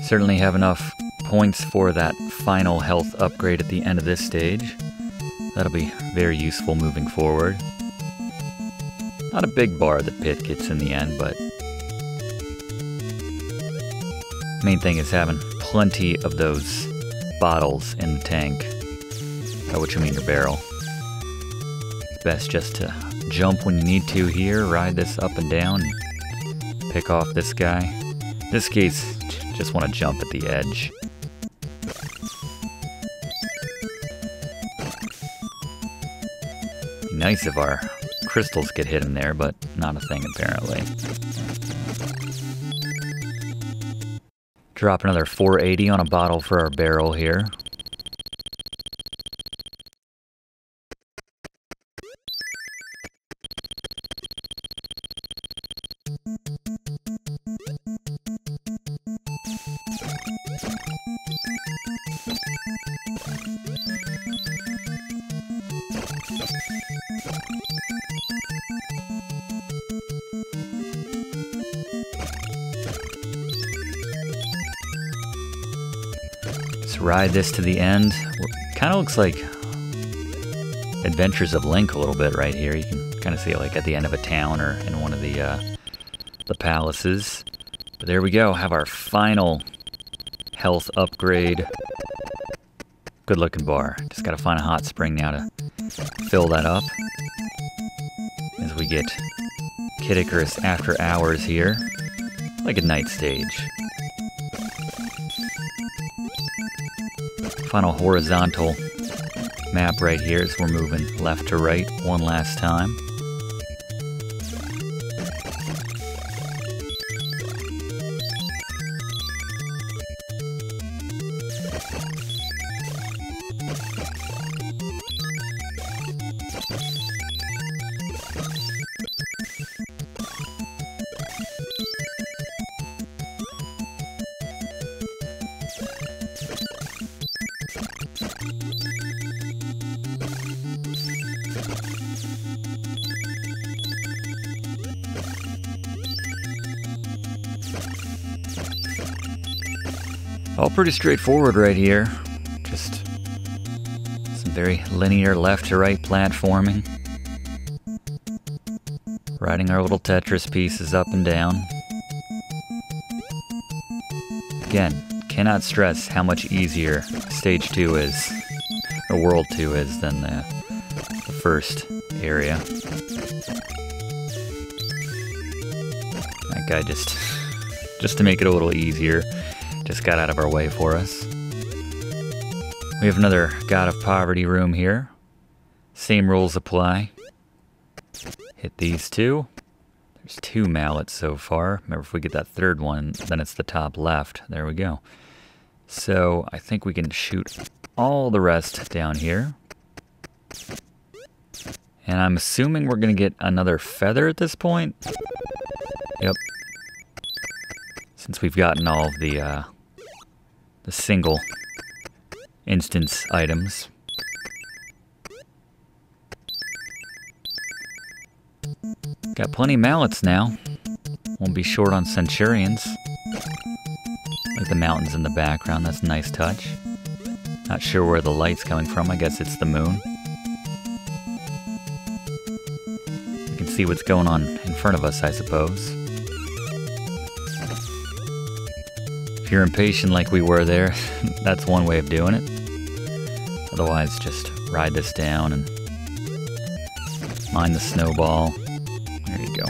A: Certainly have enough points for that final health upgrade at the end of this stage. That'll be very useful moving forward. Not a big bar that Pit gets in the end, but main thing is having plenty of those bottles in the tank, by which I mean your barrel. It's best just to jump when you need to here, ride this up and down, and pick off this guy. In this case, just want to jump at the edge. Be nice if our crystals could hit him there, but not a thing apparently. Drop another 480 on a bottle for our barrel here. Ride this to the end. Kind of looks like Adventures of Link a little bit right here. You can kind of see it like at the end of a town or in one of the palaces. But there we go. Have our final health upgrade. Good looking bar. Just got to find a hot spring now to fill that up. As we get Kid Icarus After Hours here. Like a night stage. Final horizontal map right here as we're moving left to right one last time. All pretty straightforward right here. Just some very linear left to right platforming. Riding our little Tetris pieces up and down. Again, cannot stress how much easier Stage 2 is, or World 2 is, than the first area. That guy just to make it a little easier, just got out of our way for us. We have another God of Poverty room here. Same rules apply. Hit these two. There's 2 mallets so far. Remember, if we get that third one, then it's the top left. There we go. So I think we can shoot all the rest down here. And I'm assuming we're going to get another feather at this point. Yep. Since we've gotten all of the single instance items. Got plenty of mallets now. Won't be short on centurions. Like the mountains in the background, that's a nice touch. Not sure where the light's coming from, I guess it's the moon. We can see what's going on in front of us, I suppose. If you're impatient like we were there, that's one way of doing it. Otherwise, just ride this down and mine the snowball. There you go.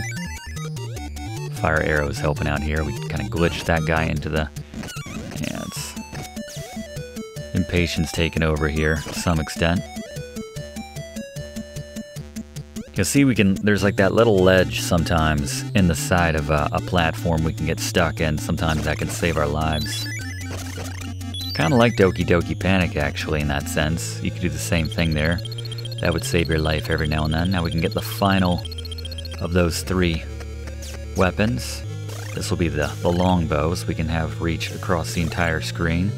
A: Fire arrows helping out here. We kind of glitched that guy into the... Yeah, it's... Impatience taking over here to some extent. You'll see there's like that little ledge sometimes in the side of a platform we can get stuck in. Sometimes that can save our lives. Kind of like Doki Doki Panic, actually, in that sense. You could do the same thing there. That would save your life every now and then. Now we can get the final of those 3 weapons. This will be the longbow, so we can have reach across the entire screen.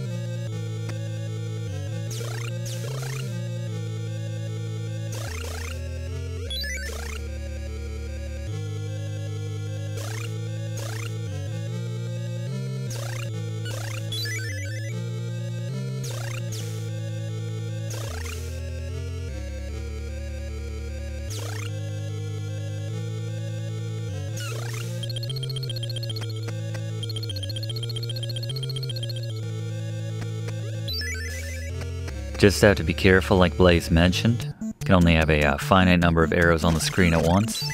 A: Just have to be careful, like Blaze mentioned. You can only have a finite number of arrows on the screen at once.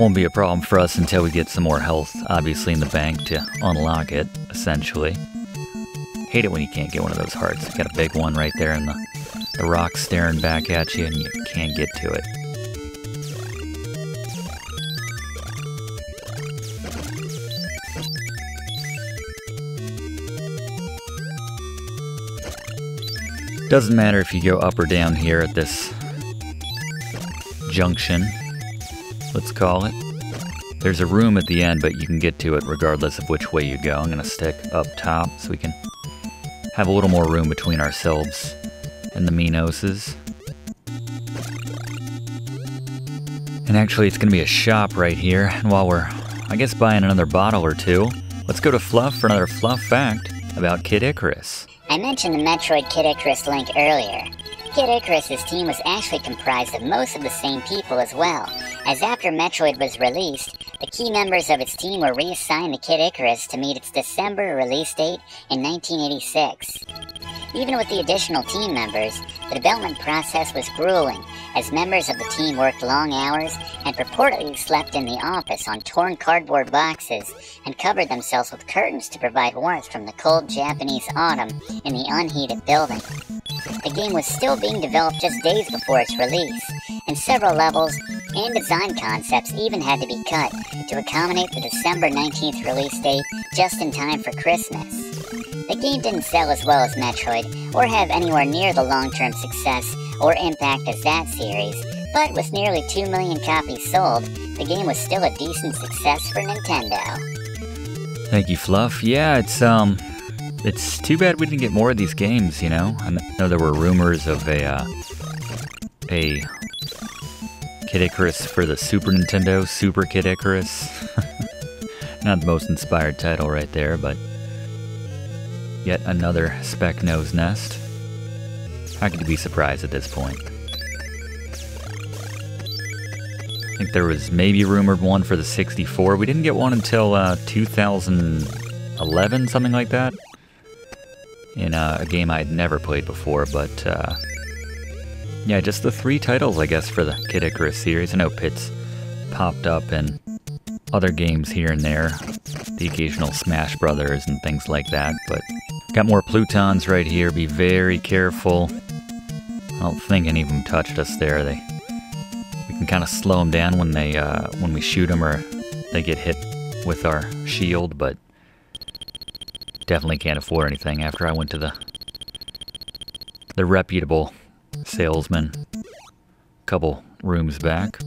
A: Won't be a problem for us until we get some more health, obviously, in the bank to unlock it, essentially. Hate it when you can't get one of those hearts. You got a big one right there and the rock staring back at you and you can't get to it. Doesn't matter if you go up or down here at this junction, let's call it. There's a room at the end, but you can get to it regardless of which way you go. I'm going to stick up top so we can have a little more room between ourselves and the Minoses. And actually, it's going to be a shop right here. And while we're, I guess, buying another bottle or two, let's go to Fluff for another Fluff fact about Kid Icarus.
C: I mentioned the Metroid Kid Icarus link earlier. Kid Icarus' team was actually comprised of most of the same people as well, as after Metroid was released, the key members of its team were reassigned to Kid Icarus to meet its December release date in 1986. Even with the additional team members, the development process was grueling, as members of the team worked long hours and purportedly slept in the office on torn cardboard boxes and covered themselves with curtains to provide warmth from the cold Japanese autumn in the unheated building. The game was still being developed just days before its release, and several levels and design concepts even had to be cut to accommodate the December 19th release date just in time for Christmas. The game didn't sell as well as Metroid, or have anywhere near the long-term success or impact as that series, but with nearly 2 million copies sold, the game was still a decent success for Nintendo.
A: Thank you, Fluff. Yeah, it's too bad we didn't get more of these games, you know? I know there were rumors of a Kid Icarus for the Super Nintendo, Super Kid Icarus. Not the most inspired title right there, but yet another Speck Nose Nest. How could you be surprised at this point? I think there was maybe rumored one for the 64. We didn't get one until 2011, something like that. In a game I had never played before, but yeah, just the 3 titles, I guess, for the Kid Icarus series. I know Pit's popped up in other games here and there, the occasional Smash Brothers and things like that, but got more Plutons right here. Be very careful. I don't think any of them touched us there. We can kind of slow them down when we shoot them or they get hit with our shield, but definitely can't afford anything after I went to the reputable salesman a couple rooms back.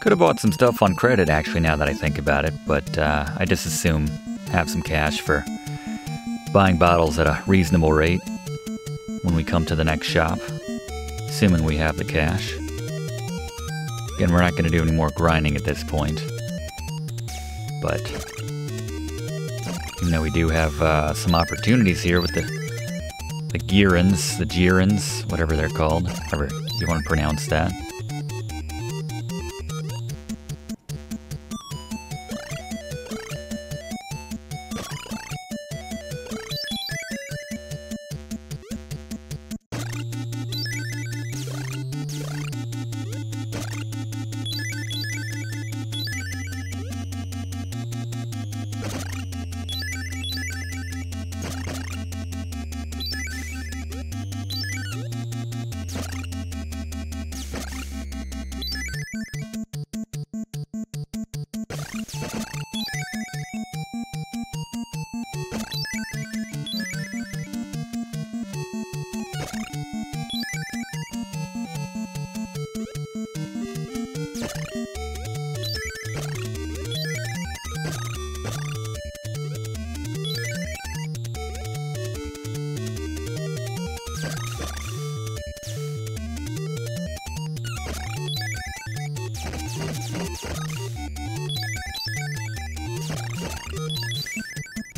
A: Could have bought some stuff on credit, actually, now that I think about it, but I just assume have some cash for buying bottles at a reasonable rate when we come to the next shop, assuming we have the cash. Again, we're not going to do any more grinding at this point, but even though we do have some opportunities here with the Girans, whatever they're called, however you want to pronounce that.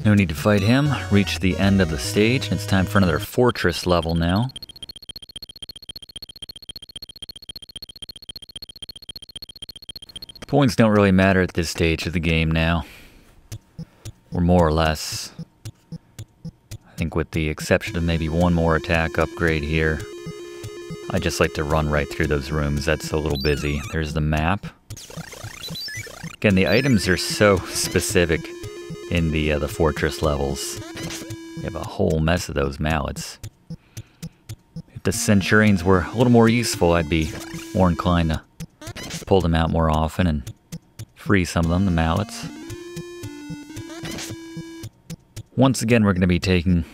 A: No need to fight him. Reach the end of the stage, and it's time for another fortress level now. Points don't really matter at this stage of the game now. Or more or less. I think with the exception of maybe one more attack upgrade here. I just like to run right through those rooms. That's a little busy. There's the map. Again, the items are so specific in the fortress levels. You have a whole mess of those mallets. If the Centurions were a little more useful, I'd be more inclined to pull them out more often and free some of them, the mallets. Once again, we're going to be taking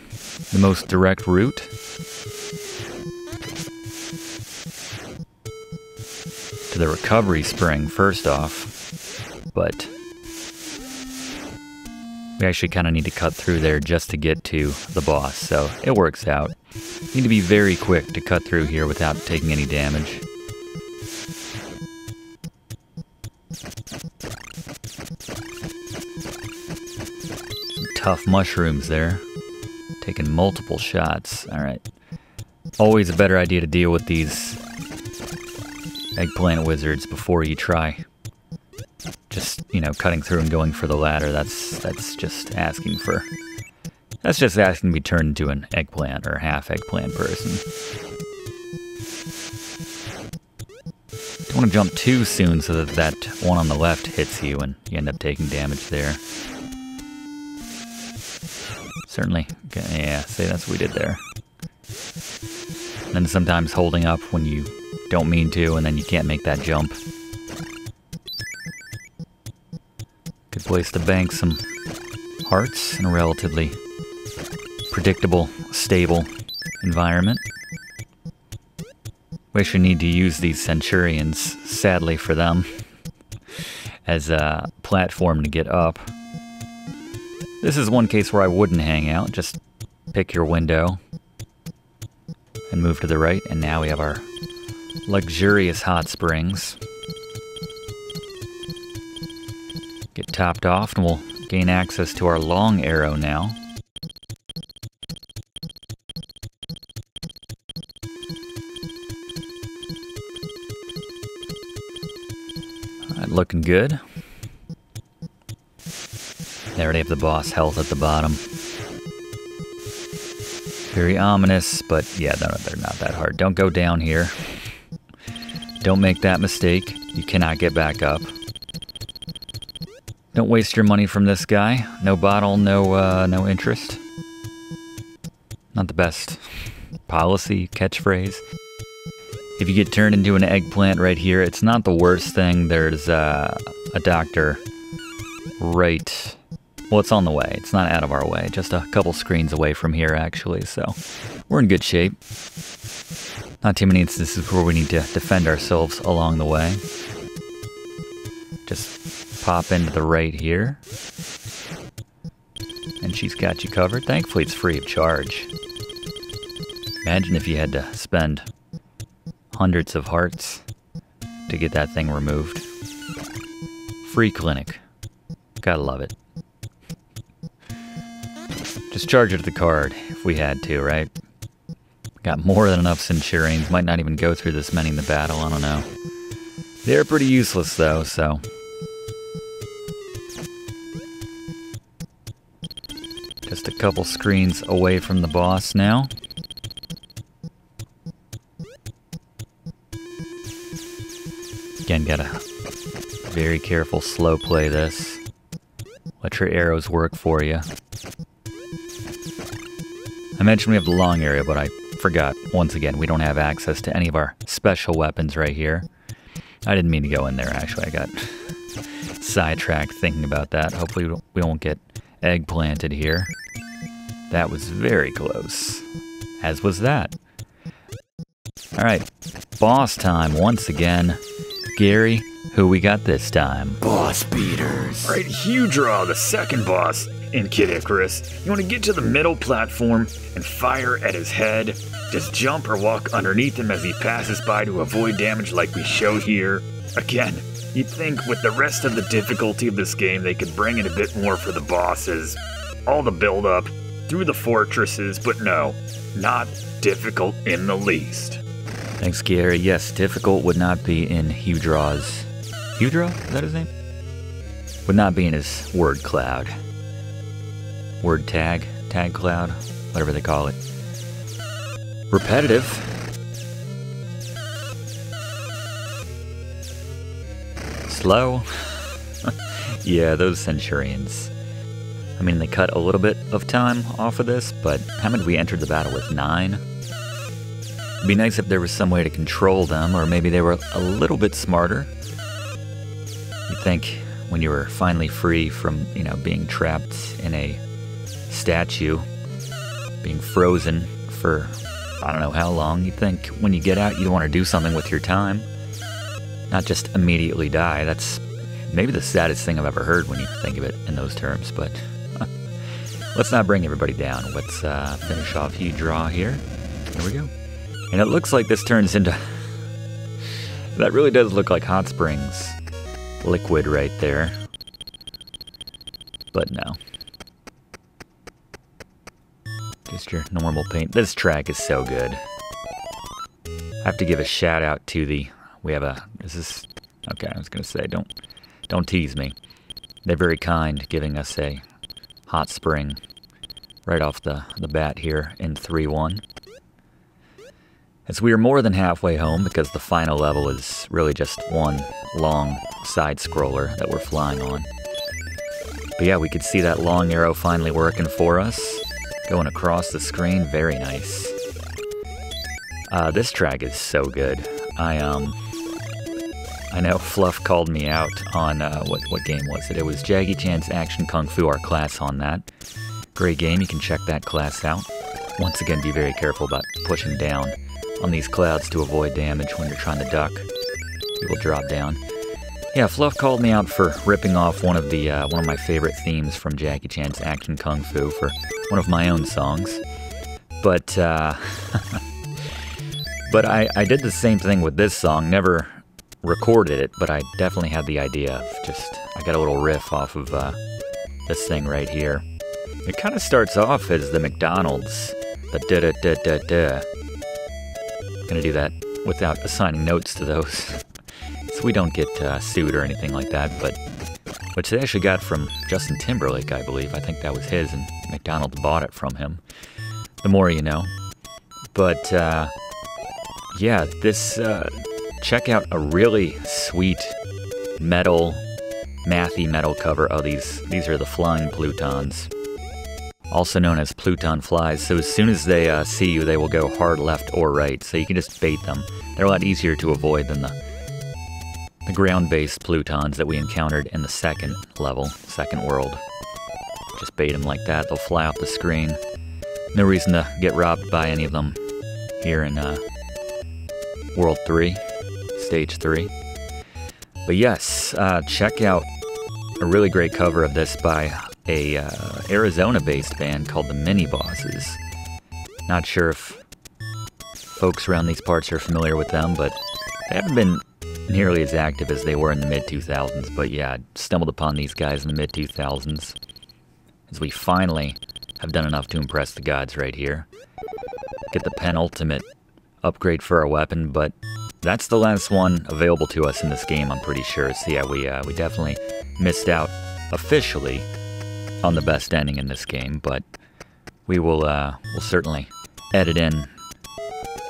A: the most direct route. To the recovery spring, first off. But we actually kind of need to cut through there just to get to the boss, so it works out. You need to be very quick to cut through here without taking any damage. Some tough mushrooms there. Taking multiple shots. Alright. Always a better idea to deal with these eggplant wizards before you try just, you know, cutting through and going for the ladder. That's just asking for... That's just asking to be turned into an eggplant or half eggplant person. Don't want to jump too soon so that that one on the left hits you and you end up taking damage there. Certainly. Okay, yeah, see, that's what we did there. And then sometimes holding up when you don't mean to and then you can't make that jump. Good place to bank some hearts in a relatively predictable, stable environment. We actually need to use these Centurions, sadly for them, as a platform to get up. This is one case where I wouldn't hang out, just pick your window and move to the right, and now we have our luxurious hot springs. Get topped off and we'll gain access to our long arrow now. Alright, looking good. They already have the boss health at the bottom. Very ominous, but yeah, no, they're not that hard. Don't go down here. Don't make that mistake. You cannot get back up. Don't waste your money from this guy. No bottle, no interest. Not the best policy, catchphrase. If you get turned into an eggplant right here, it's not the worst thing. There's a doctor right... Well, it's on the way. It's not out of our way. Just a couple screens away from here, actually, so we're in good shape. Not too many instances where we need to defend ourselves along the way. Just pop into the right here. And she's got you covered. Thankfully, it's free of charge. Imagine if you had to spend hundreds of hearts to get that thing removed. Free clinic. Gotta love it. Just charge it to the card if we had to, right? Got more than enough Centurions. Might not even go through this many in the battle, I don't know. They're pretty useless though, so... Just a couple screens away from the boss now. Again, gotta very careful slow play this. Let your arrows work for you. I mentioned we have the long area, but I forgot. Once again, we don't have access to any of our special weapons right here. I didn't mean to go in there, actually. I got sidetracked thinking about that. Hopefully we won't get eggplanted here. That was very close. As was that. Alright, boss time once again. Gary, who we got this time?
B: Boss beaters. Alright, Hewdraw, the second boss in Kid Icarus. You want to get to the middle platform and fire at his head. Just jump or walk underneath him as he passes by to avoid damage like we show here. Again, you'd think with the rest of the difficulty of this game they could bring in a bit more for the bosses. All the build-up through the fortresses, but no, not difficult in the least.
A: Thanks, Gary. Yes, difficult would not be in Hewdraw's... Hewdraw? Is that his name? Would not be in his word cloud. Word tag? Tag cloud? Whatever they call it. Repetitive. Slow. Yeah, those Centurions. I mean, they cut a little bit of time off of this, but how many did we enter the battle with? 9? It'd be nice if there was some way to control them, or maybe they were a little bit smarter. You'd think when you were finally free from, being trapped in a statue, being frozen for I don't know how long, you'd think when you get out you'd want to do something with your time. Not just immediately die. That's maybe the saddest thing I've ever heard when you think of it in those terms, but let's not bring everybody down. Let's finish off Hewdraw here. Here we go. And it looks like this turns into... That really does look like hot springs liquid right there. But no. Just your normal paint. This track is so good. I have to give a shout out to the... We have a... This is... Okay, I was going to say, don't tease me. They're very kind, giving us a hot spring right off the bat here in 3-1. As we are more than halfway home, because the final level is really just one long side-scroller that we're flying on. But yeah, we could see that long arrow finally working for us. Going across the screen, very nice. This track is so good. I know Fluff called me out on, what game was it? It was Jackie Chan's Action Kung Fu, our class on that. Great game, you can check that class out. Once again, be very careful about pushing down on these clouds to avoid damage when you're trying to duck. It will drop down. Yeah, Fluff called me out for ripping off one of my favorite themes from Jackie Chan's Action Kung Fu for one of my own songs. But, but I did the same thing with this song, never recorded it, but I definitely had the idea of I got a little riff off of this thing right here. It kind of starts off as the McDonald's, the da-da-da-da-da. Gonna do that without assigning notes to those, so we don't get sued or anything like that, but which they actually got from Justin Timberlake, I believe. I think that was his, and McDonald's bought it from him. The more you know. But, yeah, this, check out a really sweet metal, mathy metal cover. Oh, these are the flying plutons. Also known as Pluton flies, so as soon as they see you, they will go hard left or right, so you can just bait them. They're a lot easier to avoid than the ground-based Plutons that we encountered in the second level, second world. Just bait them like that, they'll fly off the screen. No reason to get robbed by any of them here in World 3, Stage 3. But yes, check out a really great cover of this by a Arizona-based band called the Mini Bosses. Not sure if folks around these parts are familiar with them, but they haven't been nearly as active as they were in the mid-2000s. But yeah, I stumbled upon these guys in the mid-2000s, as we finally have done enough to impress the gods right here. Get the penultimate upgrade for our weapon, but that's the last one available to us in this game, I'm pretty sure. So yeah, we definitely missed out officially on the best ending in this game, but we will we'll certainly edit in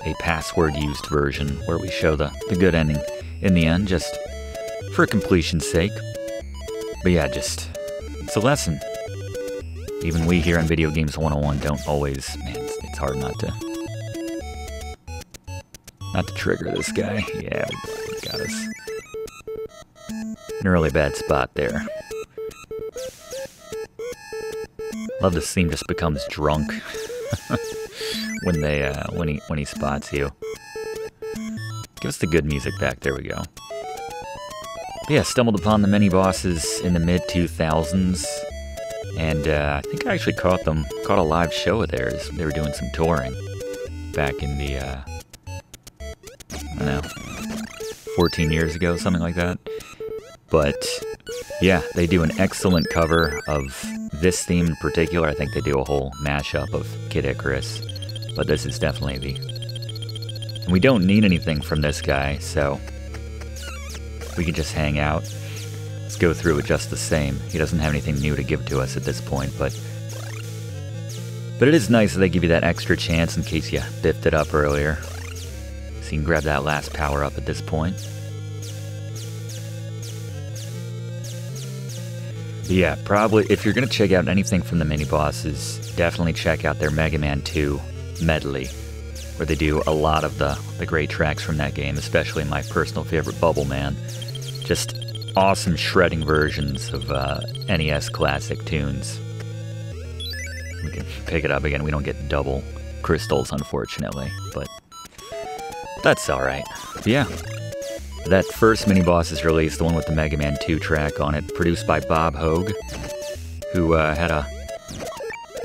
A: a password-used version where we show the good ending in the end, just for completion's sake. But yeah, it's a lesson. Even we here on Video Games 101 don't always, man, it's hard not to trigger this guy. Yeah, we got us. in a really bad spot there. Love this theme just becomes drunk when he spots you. Give us the good music back. There we go. But yeah, stumbled upon the mini bosses in the mid-2000s, and I think I actually caught a live show of theirs. They were doing some touring back in the I don't know, 14 years ago, something like that. But yeah, they do an excellent cover of this theme in particular. I think they do a whole mashup of Kid Icarus, but this is definitely and we don't need anything from this guy, so we can just hang out. Let's go through it just the same. He doesn't have anything new to give to us at this point, but it is nice that they give you that extra chance in case you biffed it up earlier. So you can grab that last power up at this point. But yeah, probably if you're going to check out anything from the mini-bosses, definitely check out their Mega Man 2 medley, where they do a lot of the great tracks from that game, especially my personal favorite, Bubble Man. Just awesome shredding versions of NES classic tunes. We can pick it up again. We don't get double crystals, unfortunately, but that's alright. Yeah, that first mini-boss is released, the one with the Mega Man 2 track on it, produced by Bob Hogue, who had a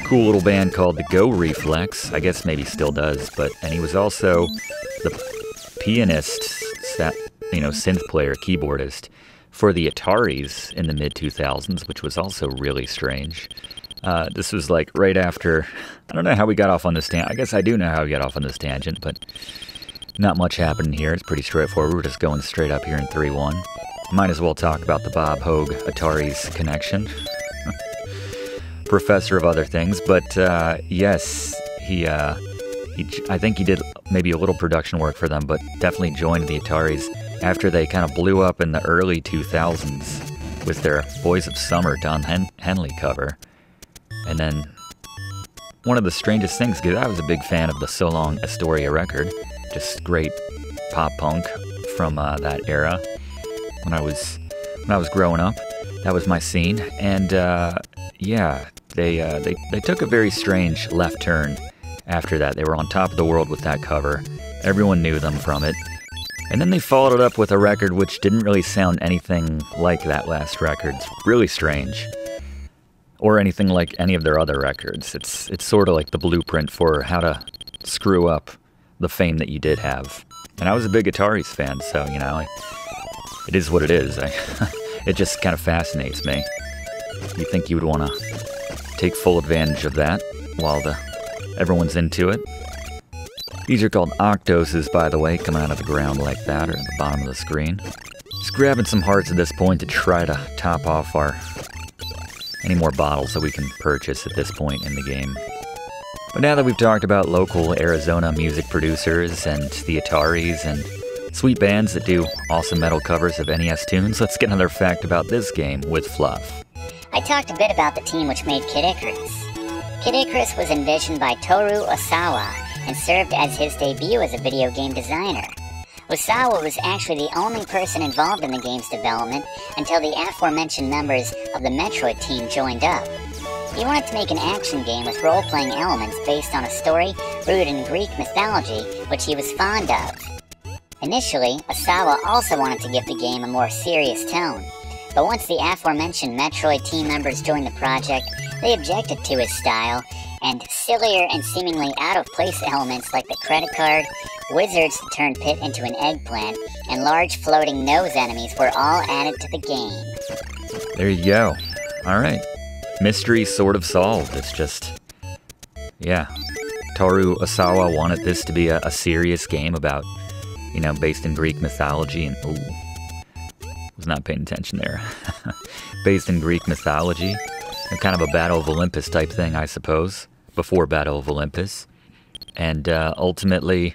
A: cool little band called the Go Reflex. I guess maybe still does, and he was also the pianist, synth player, keyboardist for the Ataris in the mid-2000s, which was also really strange. This was like right after, I don't know how we got off on this tangent. I guess I do know how we got off on this tangent, but not much happening here. It's pretty straightforward. We're just going straight up here in 3-1. Might as well talk about the Bob Hogue Ataris connection. Professor of other things, but yes, I think he did maybe a little production work for them, but definitely joined the Ataris after they kind of blew up in the early 2000s with their Boys of Summer Don Henley cover. And then one of the strangest things, because I was a big fan of the So Long Astoria record, just great pop punk from that era when I was growing up. That was my scene, and yeah, they took a very strange left turn after that. They were on top of the world with that cover. Everyone knew them from it. And then they followed it up with a record which didn't really sound anything like that last record. It's really strange. Or anything like any of their other records. It's sort of like the blueprint for how to screw up the fame that you did have. And I was a big Ataris fan, so, it is what it is. It just kind of fascinates me. You think you would want to take full advantage of that while everyone's into it. These are called octoses, by the way, coming out of the ground like that, or at the bottom of the screen. Just grabbing some hearts at this point to try to top off any more bottles that we can purchase at this point in the game. But now that we've talked about local Arizona music producers and the Ataris and sweet bands that do awesome metal covers of NES tunes, let's get another fact about this game with Fluff.
C: I talked a bit about the team which made Kid Icarus. Kid Icarus was envisioned by Toru Osawa and served as his debut as a video game designer. Osawa was actually the only person involved in the game's development until the aforementioned members of the Metroid team joined up. He wanted to make an action game with role-playing elements based on a story rooted in Greek mythology, which he was fond of. Initially, Osawa also wanted to give the game a more serious tone, but once the aforementioned Metroid team members joined the project, they objected to his style, and sillier and seemingly out-of-place elements like the credit card, wizards to turn Pit into an eggplant, and large floating nose enemies were all added to the game.
A: There you go. Alright. Mystery sort of solved. It's just, yeah. Toru Osawa wanted this to be a serious game about, based in Greek mythology, and was not paying attention there. Based in Greek mythology, and kind of a Battle of Olympus type thing, I suppose, before Battle of Olympus. And ultimately,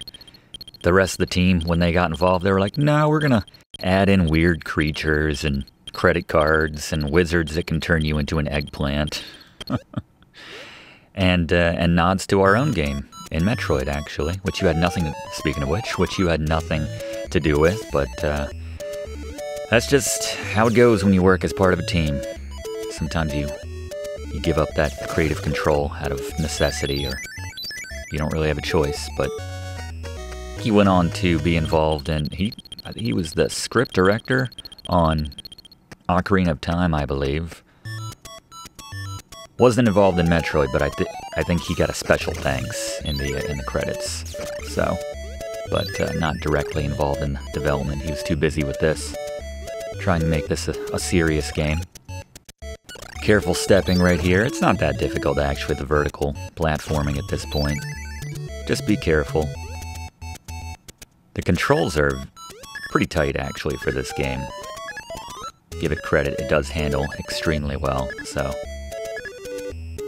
A: the rest of the team, when they got involved, they were like, no, we're gonna add in weird creatures and credit cards and wizards that can turn you into an eggplant. and nods to our own game in Metroid, actually, which you had nothing, speaking of which you had nothing to do with, but That's just how it goes when you work as part of a team. Sometimes you give up that creative control out of necessity, or you don't really have a choice. But he went on to be involved, and he was the script director on Ocarina of Time, I believe. Wasn't involved in Metroid, but I think he got a special thanks in the credits. So, but not directly involved in development. He was too busy with this, trying to make this a serious game. Careful stepping right here. It's not that difficult actually, the vertical platforming at this point. Just be careful. The controls are pretty tight actually for this game. Give it credit, it does handle extremely well, so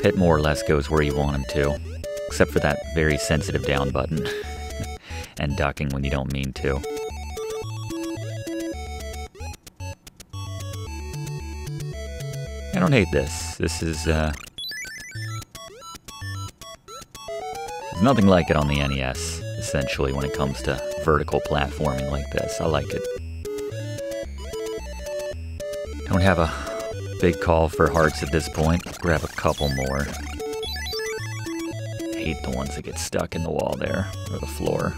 A: Pit more or less goes where you want him to, except for that very sensitive down button and ducking when you don't mean to. I don't hate this. This is, there's nothing like it on the NES, essentially, when it comes to vertical platforming like this. I like it. Don't have a big call for hearts at this point. Grab a couple more. Hate the ones that get stuck in the wall there, or the floor.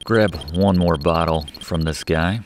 A: Grab one more bottle from this guy.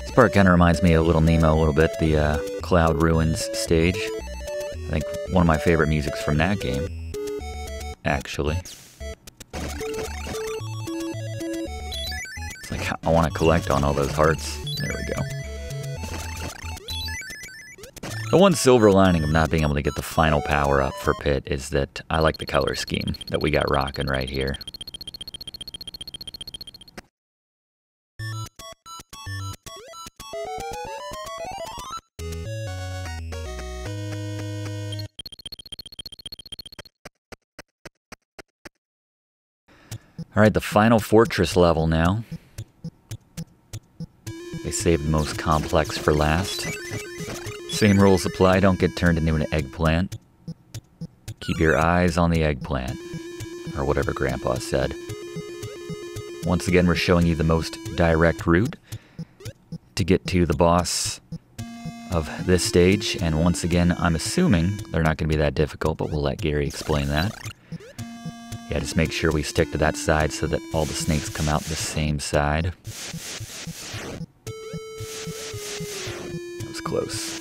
A: This part kind of reminds me of Little Nemo a little bit, the Cloud Ruins stage. I think one of my favorite musics from that game, actually. It's like, I want to collect on all those hearts. There we go. The one silver lining of not being able to get the final power up for Pit is that I like the color scheme that we got rocking right here. Alright, the final fortress level now. They saved the most complex for last. Same rules apply, don't get turned into an eggplant. Keep your eyes on the eggplant. Or whatever Grandpa said. Once again, we're showing you the most direct route to get to the boss of this stage. And once again, I'm assuming they're not going to be that difficult, but we'll let Gary explain that. Yeah, just make sure we stick to that side so that all the snakes come out the same side. That was close.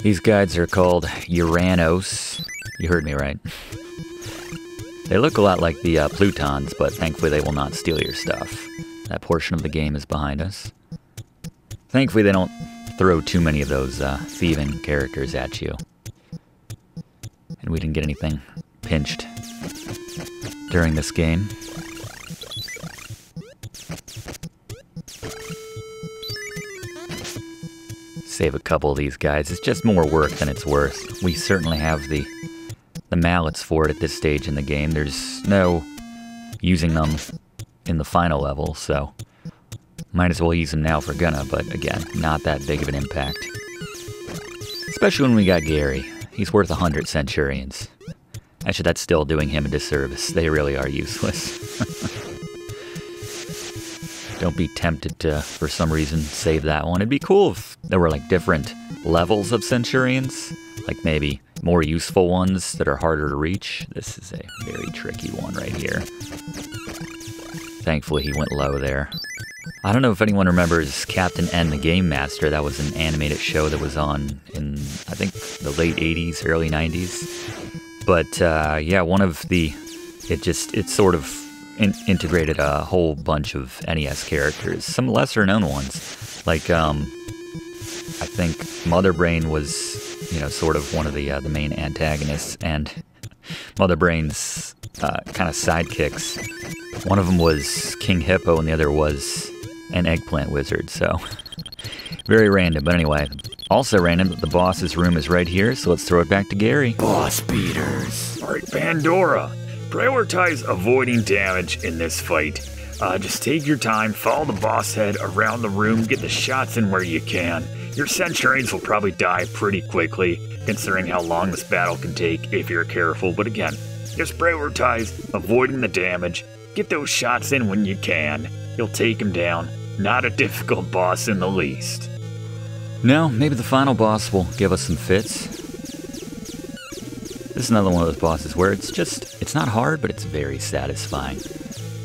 A: These guides are called Uranos. You heard me right. They look a lot like the Plutons, but thankfully they will not steal your stuff. That portion of the game is behind us. Thankfully they don't throw too many of those thieving characters at you. And we didn't get anything pinched during this game. Save a couple of these guys. It's just more work than it's worth. We certainly have the mallets for it at this stage in the game. There's no using them in the final level, so might as well use them now if we're gonna, but again, not that big of an impact. Especially when we got Gary. He's worth 100 Centurions. Actually, that's still doing him a disservice. They really are useless. Don't be tempted to, for some reason, save that one. It'd be cool if there were, like, different levels of Centurions. Like, maybe more useful ones that are harder to reach. This is a very tricky one right here. Thankfully, he went low there. I don't know if anyone remembers Captain N, the Game Master. That was an animated show that was on in, I think, the late 80s, early 90s. But, yeah, one of the... It sort of integrated a whole bunch of NES characters. Some lesser-known ones. Like, I think Mother Brain was, you know, sort of one of the main antagonists. And Mother Brain's kind of sidekicks. One of them was King Hippo, and the other was an eggplant wizard, so very random. But anyway, also random that the boss's room is right here, so let's throw it back to Gary.
B: Boss beaters. All right, Pandora. Prioritize avoiding damage in this fight. Just take your time, follow the boss head around the room, get the shots in where you can. Your Centurions will probably die pretty quickly, considering how long this battle can take if you're careful. But again, just prioritize avoiding the damage. Get those shots in when you can. You'll take him down. Not a difficult boss in the least.
A: No, maybe the final boss will give us some fits. This is another one of those bosses where it's not hard, but it's very satisfying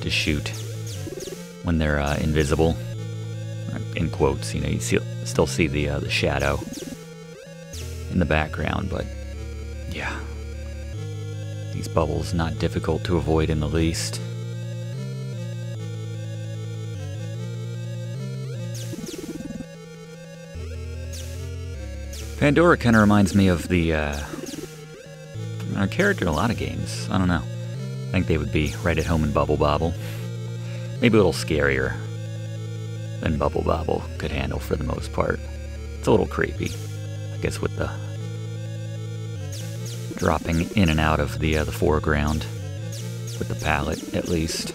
A: to shoot when they're invisible. In quotes, you know, you still see the shadow in the background, but yeah. These bubbles not difficult to avoid in the least. Pandora kind of reminds me of the our character in a lot of games. I don't know. I think they would be right at home in Bubble Bobble. Maybe a little scarier than Bubble Bobble could handle for the most part. It's a little creepy, I guess, with the dropping in and out of the foreground with the palette, at least.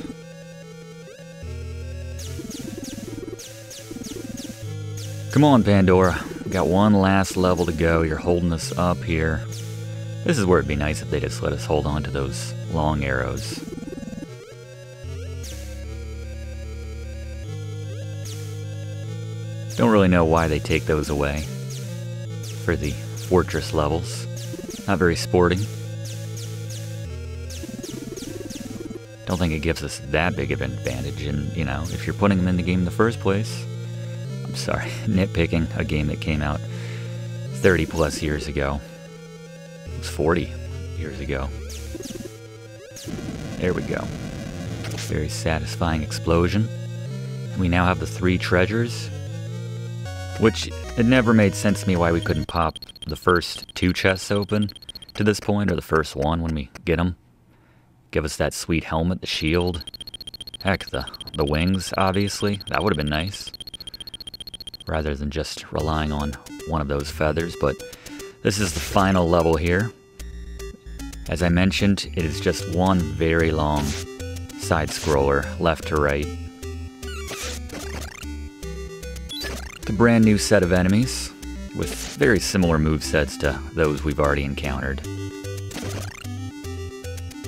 A: Come on, Pandora. We got one last level to go. You're holding us up here. This is where it'd be nice if they just let us hold on to those long arrows. Don't really know why they take those away for the fortress levels. Not very sporting. Don't think it gives us that big of an advantage, and, you know, if you're putting them in the game in the first place... I'm sorry, nitpicking a game that came out 30 plus years ago. It was 40 years ago. There we go. Very satisfying explosion. And we now have the 3 treasures, which it never made sense to me why we couldn't pop the first 2 chests open to this point, or the first one when we get them. Give us that sweet helmet, the shield. Heck, the wings, obviously. That would have been nice. Rather than just relying on one of those feathers, but this is the final level here. As I mentioned, it is just one very long side-scroller, left to right. A brand new set of enemies, with very similar movesets to those we've already encountered.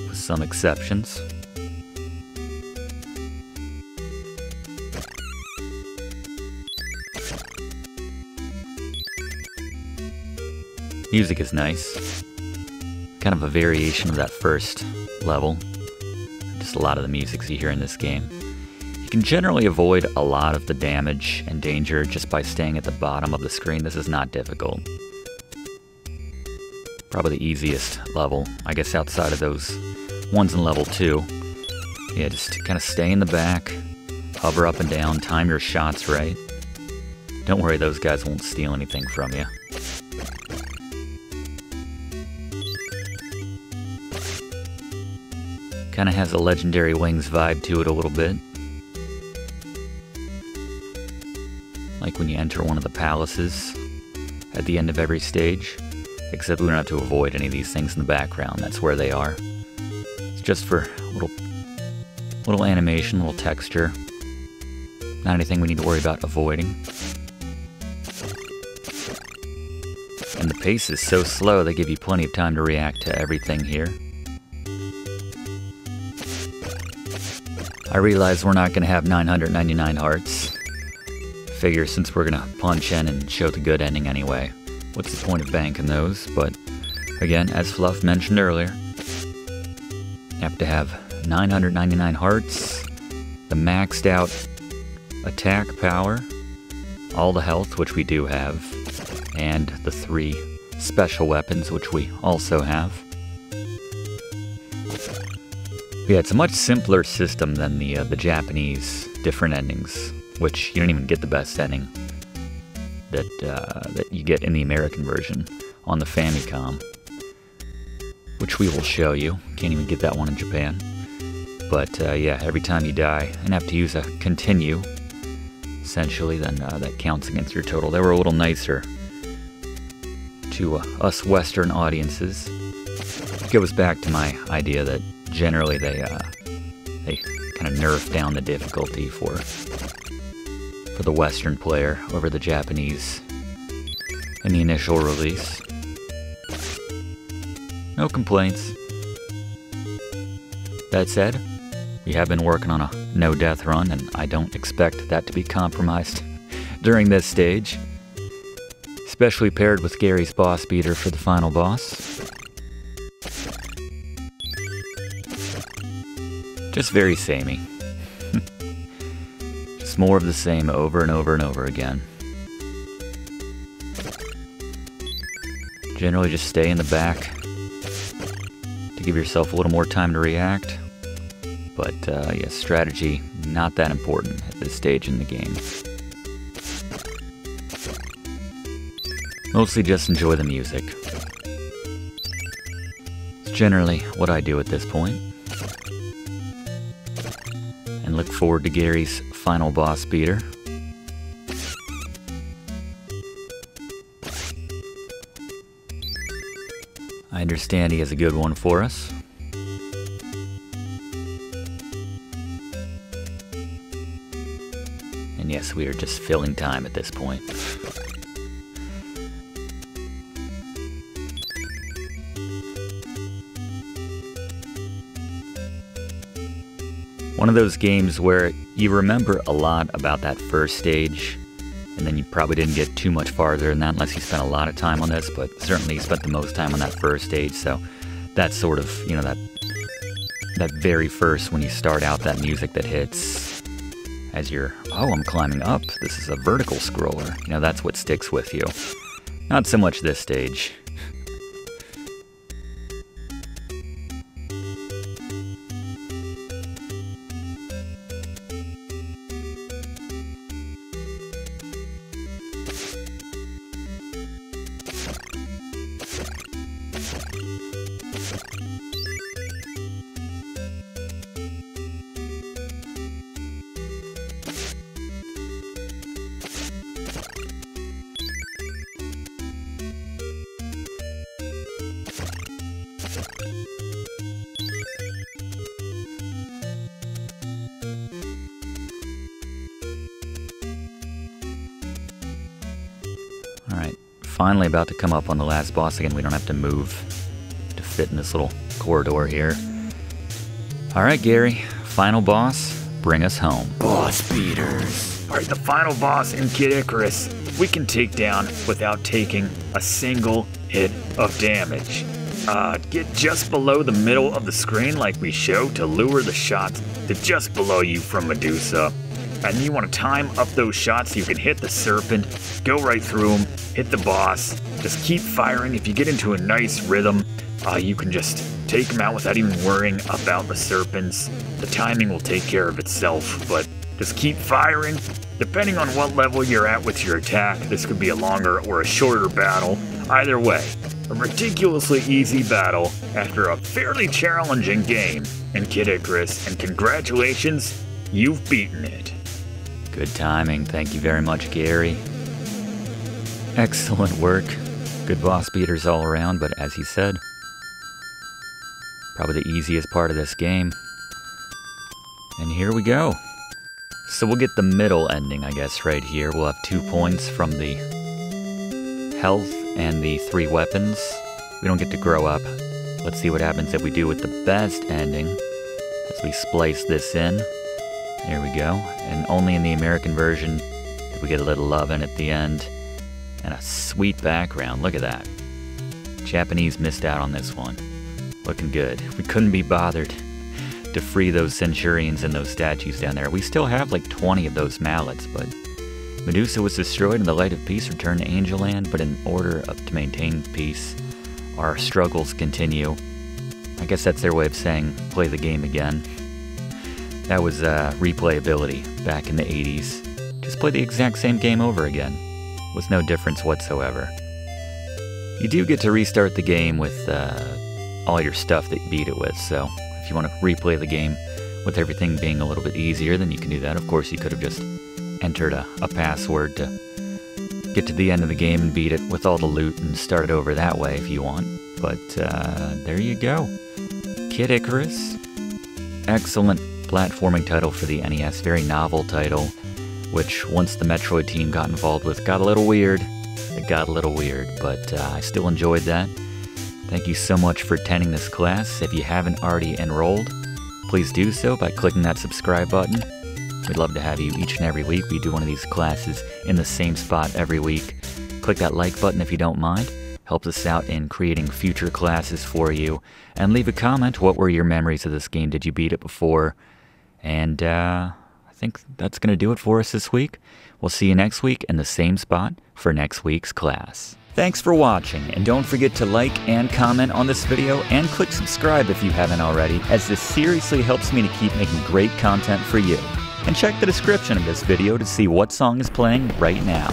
A: With some exceptions. Music is nice. Kind of a variation of that first level. Just a lot of the music you hear in this game. You can generally avoid a lot of the damage and danger just by staying at the bottom of the screen. This is not difficult. Probably the easiest level, I guess, outside of those ones in level 2. Yeah, just kind of stay in the back, hover up and down, time your shots right. Don't worry, those guys won't steal anything from you. Kind of has a Legendary Wings vibe to it a little bit. Like when you enter one of the palaces at the end of every stage, except we don't have to avoid any of these things in the background. That's where they are. It's just for little animation, little texture. Not anything we need to worry about avoiding. And the pace is so slow, they give you plenty of time to react to everything here. I realize we're not going to have 999 hearts. Figure since we're going to punch in and show the good ending anyway, what's the point of banking those? But again, as Fluff mentioned earlier, you have to have 999 hearts, the maxed out attack power, all the health, which we do have, and the 3 special weapons, which we also have. Yeah, it's a much simpler system than the Japanese different endings, which you don't even get the best ending that you get in the American version on the Famicom, which we will show you. Can't even get that one in Japan. But yeah, every time you die and have to use a continue, essentially, then that counts against your total. They were a little nicer to us Western audiences. It goes back to my idea that generally they kind of nerf down the difficulty for the Western player over the Japanese in the initial release. No complaints. That said, we have been working on a no-death run, and I don't expect that to be compromised during this stage, especially paired with Gary's boss beater for the final boss. Just very samey. Just more of the same over and over and over again. Generally just stay in the back to give yourself a little more time to react. But yeah, strategy, not that important at this stage in the game. Mostly just enjoy the music. It's generally what I do at this point. And look forward to Gary's final boss beater. I understand he has a good one for us. And yes, we are just filling time at this point. One of those games where you remember a lot about that first stage, and then you probably didn't get too much farther than that unless you spent a lot of time on this, but certainly you spent the most time on that first stage, so that's sort of, you know, that very first, when you start out, that music that hits as you're, oh, I'm climbing up, this is a vertical scroller, you know, that's what sticks with you. Not so much this stage. Alright, finally about to come up on the last boss again. We don't have to move to fit in this little corridor here. Alright, Gary, final boss, bring us home.
B: Boss beaters. Alright, the final boss in Kid Icarus, we can take down without taking a single hit of damage. Get just below the middle of the screen like we show to lure the shots to just below you from Medusa. And you want to time up those shots so you can hit the serpent, go right through him, hit the boss, just keep firing. If you get into a nice rhythm, you can just take him out without even worrying about the serpents. The timing will take care of itself, but just keep firing. Depending on what level you're at with your attack, this could be a longer or a shorter battle. Either way, a ridiculously easy battle after a fairly challenging game in Kid Icarus, and congratulations, you've beaten it.
A: Good timing. Thank you very much, Gary. Excellent work. Good boss beaters all around, but as he said, probably the easiest part of this game. And here we go. So we'll get the middle ending, I guess, right here. We'll have 2 points from the health and the 3 weapons. We don't get to grow up. Let's see what happens if we do with the best ending as we splice this in. There we go. And only in the American version did we get a little love-in at the end. And a sweet background. Look at that. Japanese missed out on this one. Looking good. We couldn't be bothered to free those centurions and those statues down there. We still have like 20 of those mallets, but Medusa was destroyed and the light of peace returned to Angel Land, but in order to maintain peace, our struggles continue. I guess that's their way of saying play the game again. That was replayability back in the 80s. Just play the exact same game over again, with no difference whatsoever. You do get to restart the game with all your stuff that you beat it with, so if you want to replay the game with everything being a little bit easier, then you can do that. Of course, you could have just entered a password to get to the end of the game and beat it with all the loot and start it over that way if you want. But there you go. Kid Icarus. Excellent platforming title for the NES. Very novel title, which once the Metroid team got involved with, got a little weird. It got a little weird, but I still enjoyed that. Thank you so much for attending this class. If you haven't already enrolled, please do so by clicking that subscribe button. We'd love to have you each and every week. We do one of these classes in the same spot every week. Click that like button if you don't mind. Helps us out in creating future classes for you. And leave a comment. What were your memories of this game? Did you beat it before? And I think that's going to do it for us this week. We'll see you next week in the same spot for next week's class. Thanks for watching, and don't forget to like and comment on this video, and click subscribe if you haven't already, as this seriously helps me to keep making great content for you. And check the description of this video to see what song is playing right now.